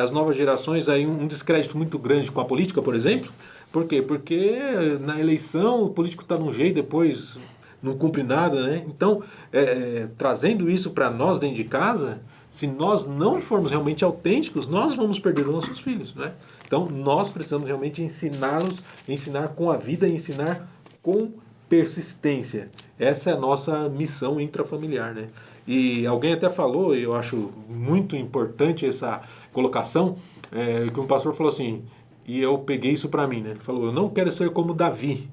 as novas gerações, aí um descrédito muito grande com a política, por exemplo. Por quê? Porque na eleição o político está num jeito, depois não cumpre nada, né? Então, trazendo isso para nós dentro de casa, se nós não formos realmente autênticos, nós vamos perder os nossos filhos, né? Então, nós precisamos realmente ensiná-los, ensinar com a vida, ensinar com persistência. Essa é a nossa missão intrafamiliar, né? E alguém até falou, e eu acho muito importante essa colocação, que um pastor falou assim, e eu peguei isso para mim, né? Ele falou, eu não quero ser como Davi,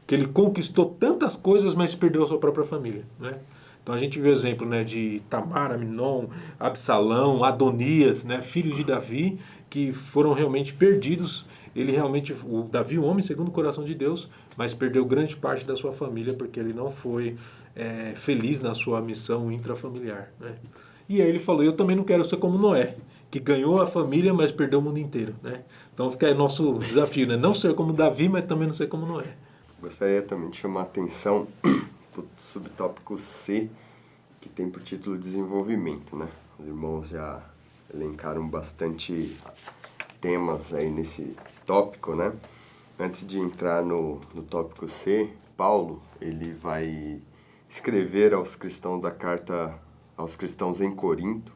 que ele conquistou tantas coisas, mas perdeu a sua própria família, né? Então a gente vê o exemplo, né, de Tamar, Aminon, Absalão, Adonias, né, filhos de Davi, que foram realmente perdidos. Ele realmente, o Davi, um homem segundo o coração de Deus, mas perdeu grande parte da sua família porque ele não foi feliz na sua missão intrafamiliar, né? E aí ele falou, eu também não quero ser como Noé, que ganhou a família, mas perdeu o mundo inteiro, né? Então fica aí nosso desafio, né? Não ser como Davi, mas também não ser como Noé. Gostaria também de chamar a atenção para o subtópico C, que tem por título Desenvolvimento, né? Os irmãos já elencaram bastante temas aí nesse tópico, né? Antes de entrar no tópico C, Paulo, ele vai escrever aos cristãos da carta aos cristãos em Corinto,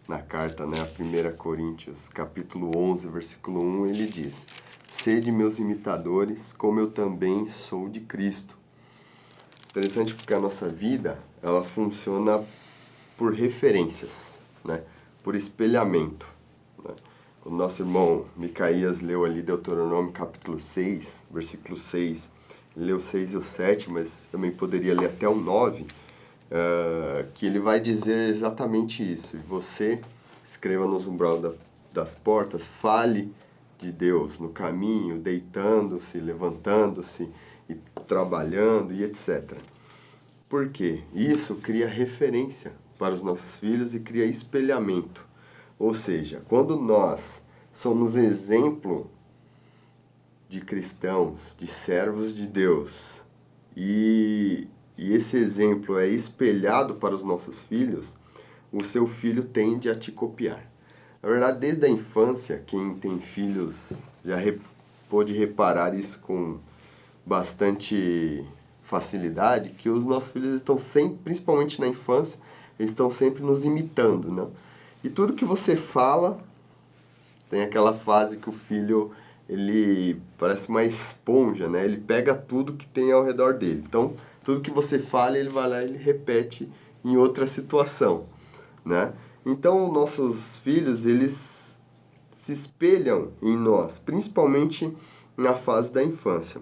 na carta, né, a 1 Coríntios, capítulo 11, versículo 1, ele diz: Sede meus imitadores, como eu também sou de Cristo. Interessante porque a nossa vida, ela funciona por referências, né? Por espelhamento, né? O nosso irmão Micaías leu ali Deuteronômio capítulo 6, versículo 6. Ele leu 6 e o 7, mas também poderia ler até o 9, que ele vai dizer exatamente isso. E você escreva nos umbral das portas, fale de Deus no caminho, deitando-se, levantando-se e trabalhando e etc. Por quê? Isso cria referência para os nossos filhos e cria espelhamento. Ou seja, quando nós somos exemplo de cristãos, de servos de Deus, e esse exemplo é espelhado para os nossos filhos, o seu filho tende a te copiar. Na verdade, desde a infância, quem tem filhos já pôde reparar isso com bastante facilidade, que os nossos filhos estão sempre, principalmente na infância, eles estão sempre nos imitando, né? E tudo que você fala, tem aquela fase que o filho, ele parece uma esponja, né? Ele pega tudo que tem ao redor dele. Então, tudo que você fala, ele vai lá e ele repete em outra situação, né? Então, nossos filhos, eles se espelham em nós, principalmente na fase da infância.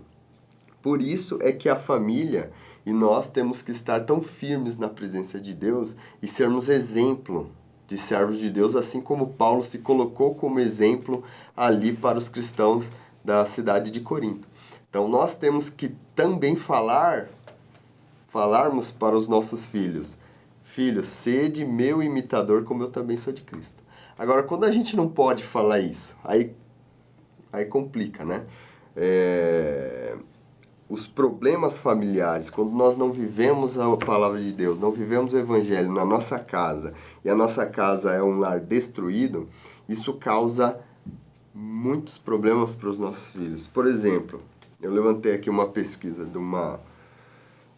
Por isso é que a família e nós temos que estar tão firmes na presença de Deus e sermos exemplo de servos de Deus, assim como Paulo se colocou como exemplo ali para os cristãos da cidade de Corinto. Então, nós temos que também falarmos para os nossos filhos: Filhos, sede meu imitador, como eu também sou de Cristo. Agora, quando a gente não pode falar isso, aí complica, né? Os problemas familiares, quando nós não vivemos a palavra de Deus, não vivemos o evangelho na nossa casa, e a nossa casa é um lar destruído, isso causa muitos problemas para os nossos filhos. Por exemplo, eu levantei aqui uma pesquisa de uma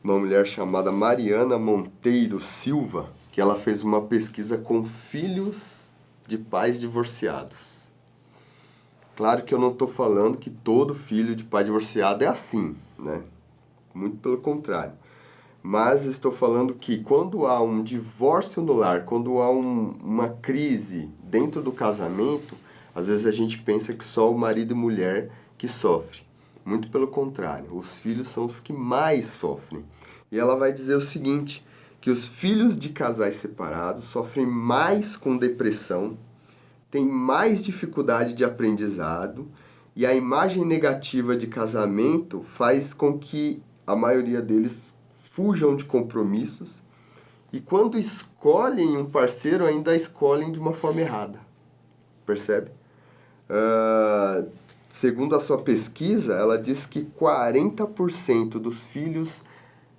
mulher chamada Mariana Monteiro Silva, que ela fez uma pesquisa com filhos de pais divorciados. Claro que eu não estou falando que todo filho de pai divorciado é assim, né? Muito pelo contrário. Mas estou falando que quando há um divórcio no lar, quando há uma crise dentro do casamento, às vezes a gente pensa que só o marido e mulher que sofrem. Muito pelo contrário, os filhos são os que mais sofrem. E ela vai dizer o seguinte, que os filhos de casais separados sofrem mais com depressão, têm mais dificuldade de aprendizado e a imagem negativa de casamento faz com que a maioria deles fujam de compromissos e quando escolhem um parceiro ainda escolhem de uma forma errada. Percebe? Segundo a sua pesquisa, ela diz que 40% dos filhos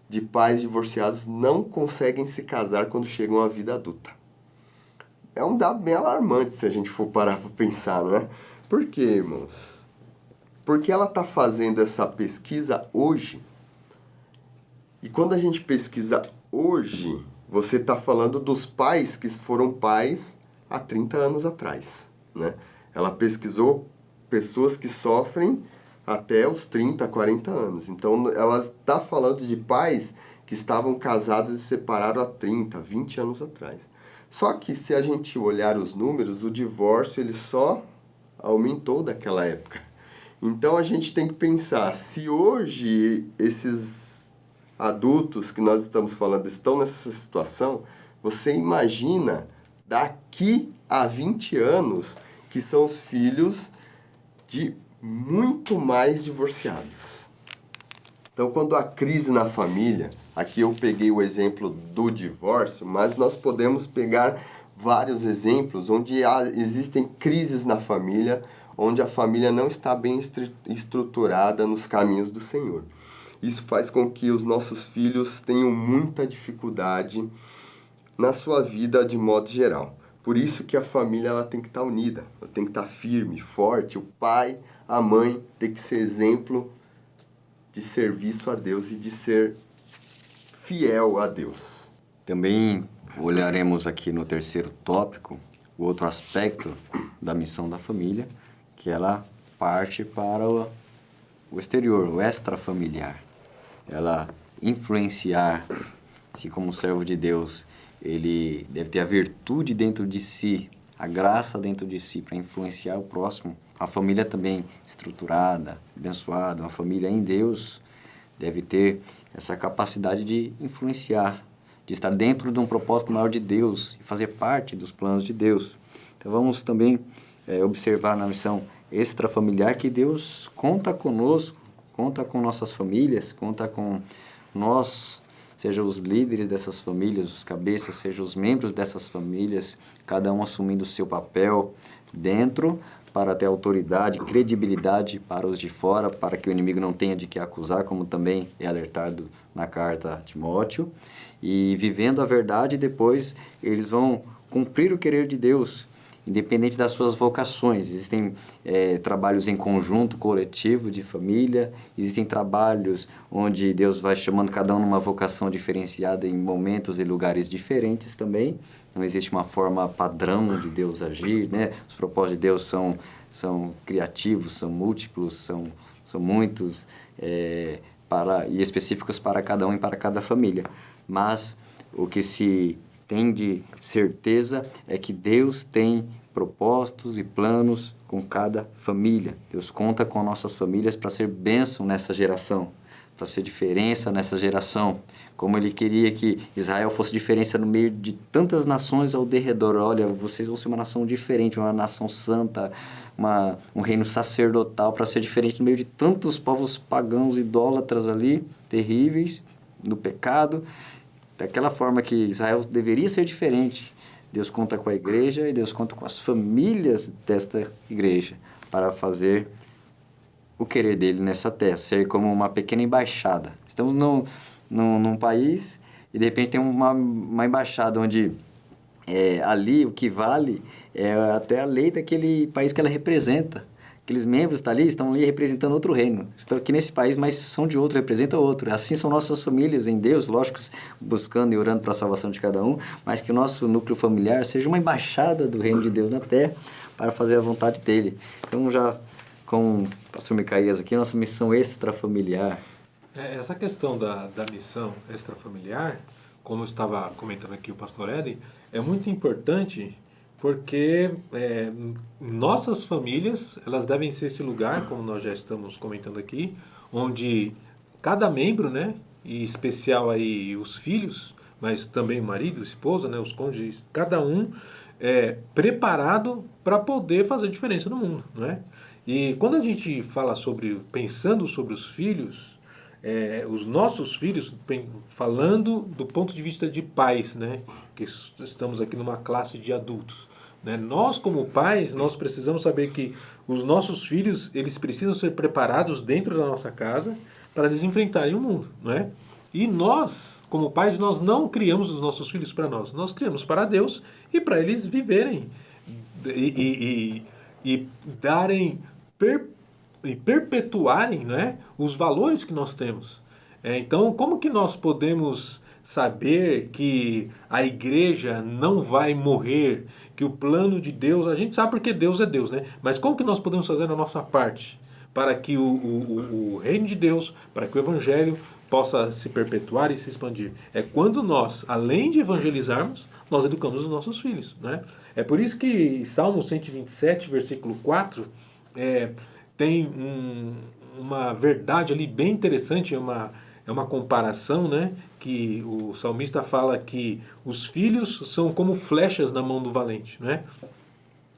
de pais divorciados não conseguem se casar quando chegam à vida adulta. É um dado bem alarmante se a gente for parar para pensar, não é? Por quê, irmãos? Porque ela está fazendo essa pesquisa hoje. E quando a gente pesquisa hoje, você está falando dos pais que foram pais há 30 anos atrás, né? Ela pesquisou pessoas que sofrem até os 30, 40 anos. Então, ela está falando de pais que estavam casados e se separaram há 30, 20 anos atrás. Só que, se a gente olhar os números, o divórcio ele só aumentou daquela época. Então, a gente tem que pensar, se hoje esses adultos que nós estamos falando estão nessa situação, você imagina daqui a 20 anos que são os filhos de muito mais divorciados. Então, quando há crise na família, aqui eu peguei o exemplo do divórcio, mas nós podemos pegar vários exemplos onde existem crises na família, onde a família não está bem estruturada nos caminhos do Senhor. Isso faz com que os nossos filhos tenham muita dificuldade na sua vida de modo geral. Por isso que a família ela tem que estar unida, ela tem que estar firme, forte. O pai, a mãe tem que ser exemplo de serviço a Deus e de ser fiel a Deus. Também olharemos aqui no terceiro tópico o outro aspecto da missão da família, que ela parte para o exterior, o extrafamiliar. Ela influenciar, se como servo de Deus, ele deve ter a virtude dentro de si, a graça dentro de si para influenciar o próximo. A família também estruturada, abençoada, uma família em Deus deve ter essa capacidade de influenciar, de estar dentro de um propósito maior de Deus e fazer parte dos planos de Deus. Então vamos também observar na missão extrafamiliar que Deus conta conosco, conta com nossas famílias, conta com nós, seja os líderes dessas famílias, os cabeças, seja os membros dessas famílias, cada um assumindo o seu papel dentro para ter autoridade, credibilidade para os de fora, para que o inimigo não tenha de que acusar, como também é alertado na carta a Timóteo. E vivendo a verdade, depois eles vão cumprir o querer de Deus, independente das suas vocações. Existem trabalhos em conjunto, coletivo, de família. Existem trabalhos onde Deus vai chamando cada um numa vocação diferenciada em momentos e lugares diferentes também. Não existe uma forma padrão de Deus agir, né? Os propósitos de Deus são criativos, são múltiplos, são muitos e específicos para cada um e para cada família. Mas o que se tem de certeza é que Deus tem propósitos e planos com cada família. Deus conta com nossas famílias para ser bênção nessa geração, para ser diferença nessa geração. Como Ele queria que Israel fosse diferença no meio de tantas nações ao derredor. Olha, vocês vão ser uma nação diferente, uma nação santa, um reino sacerdotal, para ser diferente no meio de tantos povos pagãos, idólatras ali, terríveis, no pecado. Daquela forma que Israel deveria ser diferente, Deus conta com a igreja e Deus conta com as famílias desta igreja para fazer o querer dele nessa terra, ser como uma pequena embaixada. Estamos num país e de repente tem uma embaixada onde ali o que vale é até a lei daquele país que ela representa. Aqueles membros estão ali representando outro reino. Estão aqui nesse país, mas são de outro, representam outro. Assim são nossas famílias em Deus, lógico, buscando e orando para a salvação de cada um, mas que o nosso núcleo familiar seja uma embaixada do reino de Deus na terra para fazer a vontade dele. Então, já com o pastor Micaías aqui, nossa missão extrafamiliar. Essa questão da missão extrafamiliar, como estava comentando aqui o pastor Éden, é muito importante. Porque nossas famílias, elas devem ser esse lugar, como nós já estamos comentando aqui, onde cada membro, né, e em especial aí os filhos, mas também o marido, a esposa, né, os cônjuges, cada um é preparado para poder fazer diferença no mundo, né? E quando a gente fala pensando sobre os filhos, os nossos filhos, falando do ponto de vista de pais, né? Que estamos aqui numa classe de adultos, né? Nós, como pais, nós precisamos saber que os nossos filhos, eles precisam ser preparados dentro da nossa casa para eles enfrentarem o mundo, né? E nós, como pais, nós não criamos os nossos filhos para nós criamos para Deus e para eles viverem e darem e perpetuarem, né, os valores que nós temos. Então, como que nós podemos saber que a igreja não vai morrer, que o plano de Deus, a gente sabe porque Deus é Deus, né? Mas como que nós podemos fazer a nossa parte para que o reino de Deus, para que o evangelho possa se perpetuar e se expandir? É quando nós, além de evangelizarmos, nós educamos os nossos filhos, né? É por isso que Salmo 127, versículo 4, tem uma verdade ali bem interessante, é uma comparação, né? Que o salmista fala que os filhos são como flechas na mão do valente, né?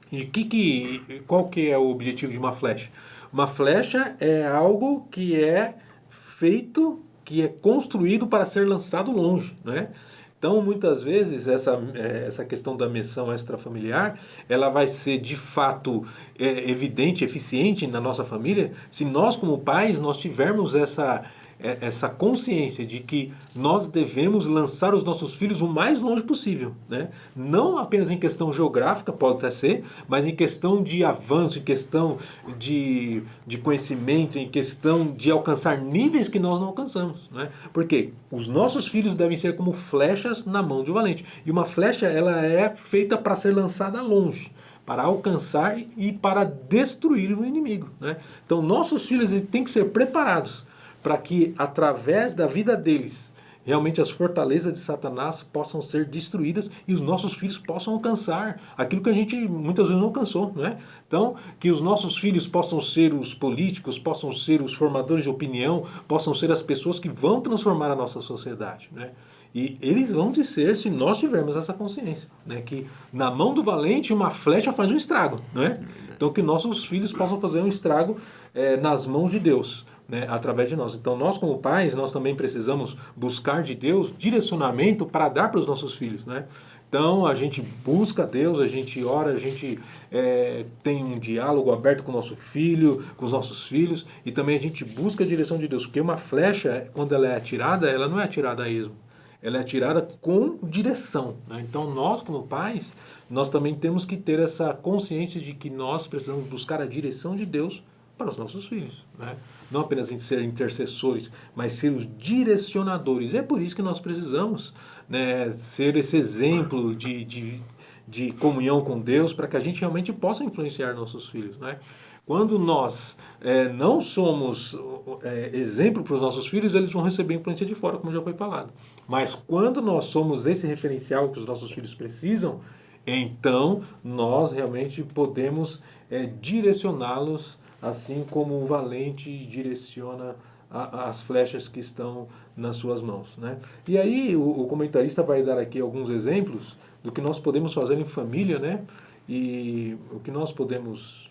E qual que é o objetivo de uma flecha? Uma flecha é algo que é feito, que é construído para ser lançado longe, né? Então, muitas vezes, essa questão da missão extrafamiliar, ela vai ser, de fato, evidente, eficiente na nossa família, se nós, como pais, nós tivermos essa consciência de que nós devemos lançar os nossos filhos o mais longe possível, né? Não apenas em questão geográfica, pode até ser, mas em questão de avanço, em questão de conhecimento, em questão de alcançar níveis que nós não alcançamos, né? Porque os nossos filhos devem ser como flechas na mão de um valente. E uma flecha, ela é feita para ser lançada longe, para alcançar e para destruir o inimigo, né? Então, nossos filhos têm que ser preparados para que, através da vida deles, realmente as fortalezas de Satanás possam ser destruídas e os nossos filhos possam alcançar aquilo que a gente muitas vezes não alcançou, né? Então, que os nossos filhos possam ser os políticos, possam ser os formadores de opinião, possam ser as pessoas que vão transformar a nossa sociedade, né? E eles vão ser se nós tivermos essa consciência, né? Que na mão do valente uma flecha faz um estrago, né? Então, que nossos filhos possam fazer um estrago nas mãos de Deus, né, através de nós. Então, nós como pais, nós também precisamos buscar de Deus direcionamento para dar para os nossos filhos, né? Então, a gente busca Deus, a gente ora, a gente tem um diálogo aberto com o nosso filho, com os nossos filhos, e também a gente busca a direção de Deus, porque uma flecha, quando ela é atirada, ela não é atirada a esmo, ela é atirada com direção, né? Então, nós como pais, nós também temos que ter essa consciência de que nós precisamos buscar a direção de Deus para os nossos filhos, né? Não apenas em ser intercessores, mas ser os direcionadores. É por isso que nós precisamos, né, ser esse exemplo de comunhão com Deus, para que a gente realmente possa influenciar nossos filhos, né? Quando nós não somos exemplo para os nossos filhos, eles vão receber influência de fora, como já foi falado. Mas quando nós somos esse referencial que os nossos filhos precisam, então nós realmente podemos direcioná-los, assim como o valente direciona as flechas que estão nas suas mãos, né? E aí o comentarista vai dar aqui alguns exemplos do que nós podemos fazer em família, né? E o que nós podemos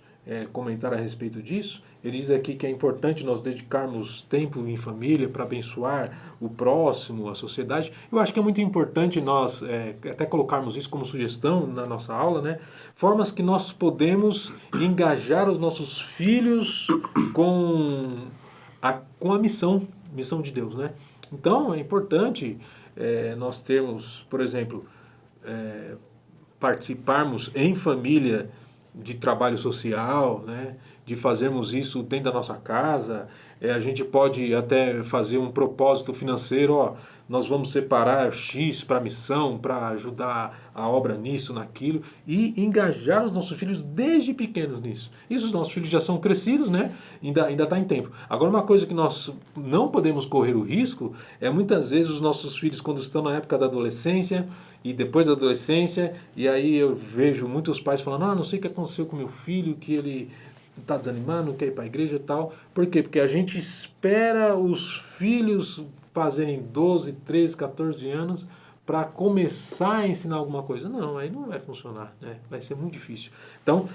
comentar a respeito disso. Ele diz aqui que é importante nós dedicarmos tempo em família para abençoar o próximo, a sociedade. Eu acho que é muito importante nós até colocarmos isso como sugestão na nossa aula, né? Formas que nós podemos engajar os nossos filhos com a missão de Deus, né? Então, é importante nós termos, por exemplo, participarmos em família de trabalho social, né? De fazermos isso dentro da nossa casa. A gente pode até fazer um propósito financeiro, ó, nós vamos separar X para a missão, para ajudar a obra nisso, naquilo, e engajar os nossos filhos desde pequenos nisso. Isso os nossos filhos já são crescidos, né? Ainda está em tempo. Agora, uma coisa que nós não podemos correr o risco é muitas vezes os nossos filhos, quando estão na época da adolescência e depois da adolescência, e aí eu vejo muitos pais falando, não sei o que aconteceu com meu filho, que ele está desanimado, não quer ir para a igreja e tal. Por quê? Porque a gente espera os filhos fazerem 12, 13, 14 anos para começar a ensinar alguma coisa. Não, aí não vai funcionar, né? Vai ser muito difícil. Então,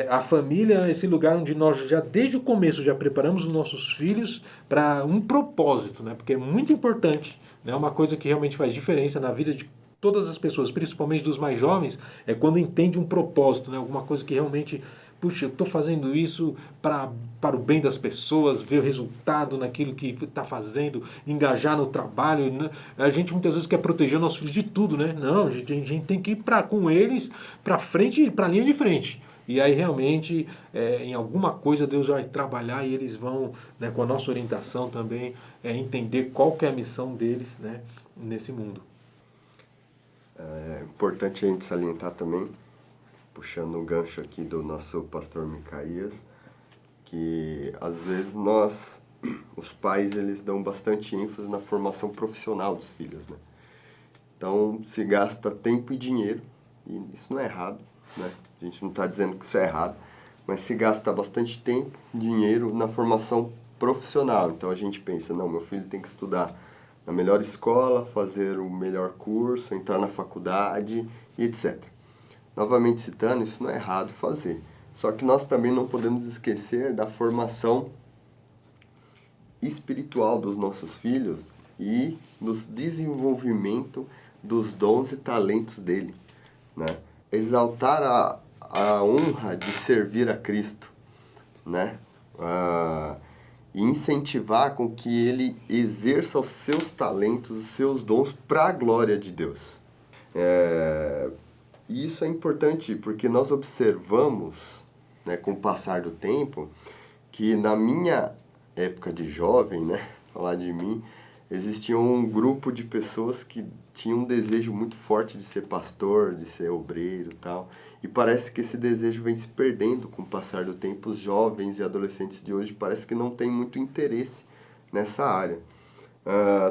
a família é esse lugar onde nós já desde o começo já preparamos os nossos filhos para um propósito, né? Porque é muito importante, né? Uma coisa que realmente faz diferença na vida de todas as pessoas, principalmente dos mais jovens, é quando entende um propósito, né? Alguma coisa que realmente, puxa, eu estou fazendo isso para o bem das pessoas, ver o resultado naquilo que está fazendo, engajar no trabalho. Né? A gente muitas vezes quer proteger nossos filhos de tudo, né? Não, a gente tem que ir com eles para frente, para a linha de frente. E aí realmente, em alguma coisa Deus vai trabalhar e eles vão, né, com a nossa orientação também, entender qual que é a missão deles, né, nesse mundo. É importante a gente salientar também, puxando um gancho aqui do nosso pastor Micaías, que às vezes nós, os pais, eles dão bastante ênfase na formação profissional dos filhos, né? Então, se gasta tempo e dinheiro, e isso não é errado, né? A gente não está dizendo que isso é errado, mas se gasta bastante tempo, dinheiro na formação profissional. Então a gente pensa, não, meu filho tem que estudar na melhor escola, fazer o melhor curso, entrar na faculdade e etc. Novamente citando, isso não é errado fazer. Só que nós também não podemos esquecer da formação espiritual dos nossos filhos e do desenvolvimento dos dons e talentos dele, né? Exaltar a honra de servir a Cristo, né? E incentivar com que ele exerça os seus talentos, os seus dons para a glória de Deus. E isso é importante porque nós observamos, né, com o passar do tempo, que na minha época de jovem, né, falar de mim, existia um grupo de pessoas que tinham um desejo muito forte de ser pastor, de ser obreiro e tal. E parece que esse desejo vem se perdendo com o passar do tempo. Os jovens e adolescentes de hoje parece que não têm muito interesse nessa área.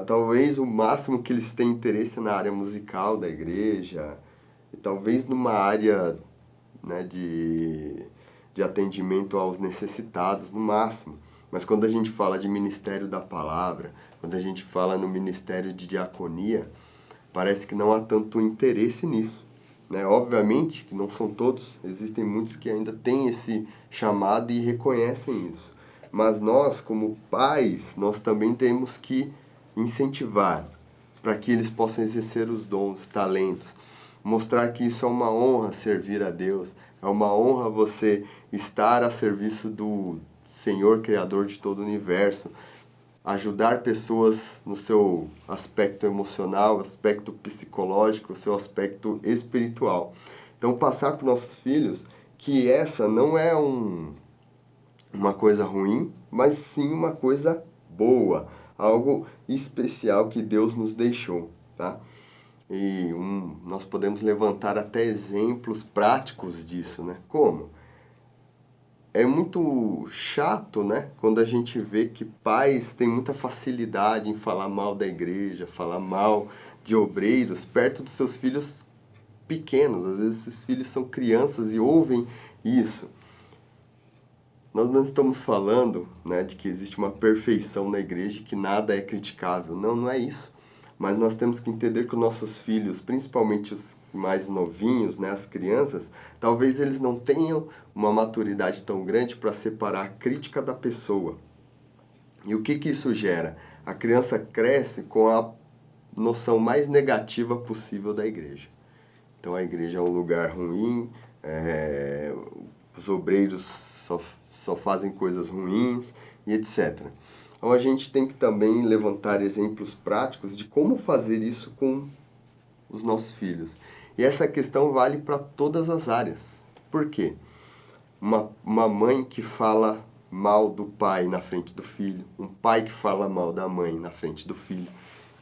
Talvez o máximo que eles têm interesse é na área musical da igreja, e talvez numa área, né, de atendimento aos necessitados, no máximo. Mas quando a gente fala de ministério da palavra, quando a gente fala no ministério de diaconia, parece que não há tanto interesse nisso, né? Obviamente que não são todos, existem muitos que ainda têm esse chamado e reconhecem isso. Mas nós, como pais, nós também temos que incentivar para que eles possam exercer os dons, os talentos, mostrar que isso é uma honra servir a Deus, é uma honra você estar a serviço do Senhor Criador de todo o universo, ajudar pessoas no seu aspecto emocional, aspecto psicológico, seu aspecto espiritual. Então, passar para os nossos filhos que essa não é uma coisa ruim, mas sim uma coisa boa, algo especial que Deus nos deixou, tá? E nós podemos levantar até exemplos práticos disso, né? Como? É muito chato, né? Quando a gente vê que pais têm muita facilidade em falar mal da igreja, falar mal de obreiros perto dos seus filhos pequenos. Às vezes esses filhos são crianças e ouvem isso. Nós não estamos falando, né, de que existe uma perfeição na igreja e que nada é criticável. Não, não é isso. Mas nós temos que entender que os nossos filhos, principalmente os mais novinhos, né, as crianças, talvez eles não tenham uma maturidade tão grande para separar a crítica da pessoa. E o que isso gera? A criança cresce com a noção mais negativa possível da igreja. Então a igreja é um lugar ruim, os obreiros só fazem coisas ruins e etc. Então a gente tem que também levantar exemplos práticos de como fazer isso com os nossos filhos. E essa questão vale para todas as áreas. Por quê? Uma mãe que fala mal do pai na frente do filho, um pai que fala mal da mãe na frente do filho,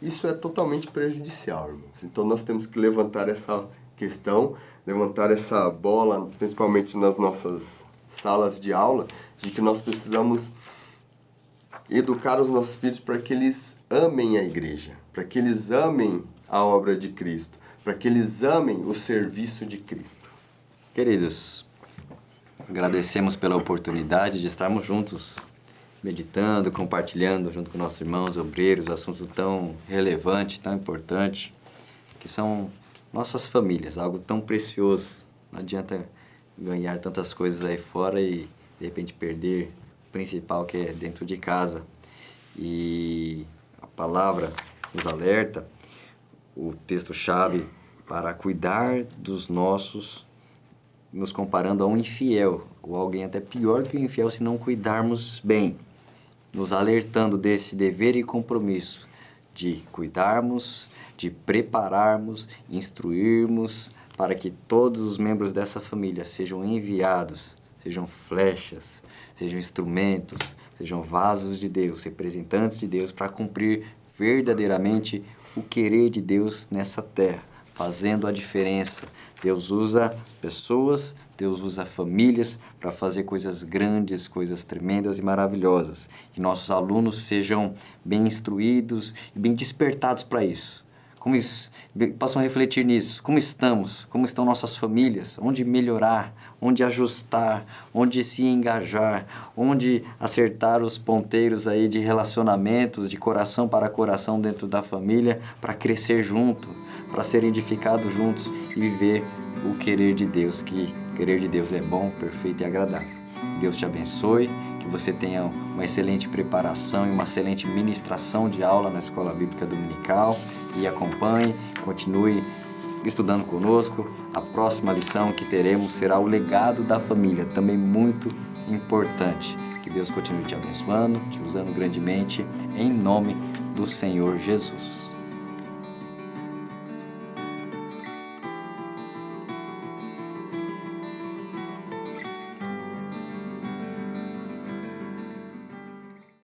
isso é totalmente prejudicial, irmãos. Então nós temos que levantar essa questão, levantar essa bola, principalmente nas nossas salas de aula, de que nós precisamos educar os nossos filhos para que eles amem a igreja, para que eles amem a obra de Cristo, para que eles amem o serviço de Cristo. Queridos, agradecemos pela oportunidade de estarmos juntos, meditando, compartilhando junto com nossos irmãos obreiros, assunto tão relevante, tão importante. que são nossas famílias, algo tão precioso. Não adianta ganhar tantas coisas aí fora e, de repente, perder o principal, que é dentro de casa. E a palavra nos alerta, o texto-chave, para cuidar dos nossos, nos comparando a um infiel, ou alguém até pior que o infiel, se não cuidarmos bem, nos alertando desse dever e compromisso de cuidarmos, de prepararmos, instruirmos, para que todos os membros dessa família sejam enviados, sejam flechas, sejam instrumentos, sejam vasos de Deus, representantes de Deus, para cumprir verdadeiramente o querer de Deus nessa terra, fazendo a diferença. Deus usa pessoas, Deus usa famílias para fazer coisas grandes, coisas tremendas e maravilhosas. Que nossos alunos sejam bem instruídos e bem despertados para isso. Possam refletir nisso. Como estamos? Como estão nossas famílias? Onde melhorar? Onde ajustar? Onde se engajar? Onde acertar os ponteiros aí de relacionamentos, de coração para coração dentro da família, para crescer junto, para ser edificados juntos e viver o querer de Deus, que o querer de Deus é bom, perfeito e agradável. Deus te abençoe, que você tenha uma excelente preparação e uma excelente ministração de aula na Escola Bíblica Dominical e acompanhe, continue estudando conosco. A próxima lição que teremos será o legado da família, também muito importante. Que Deus continue te abençoando, te usando grandemente, em nome do Senhor Jesus.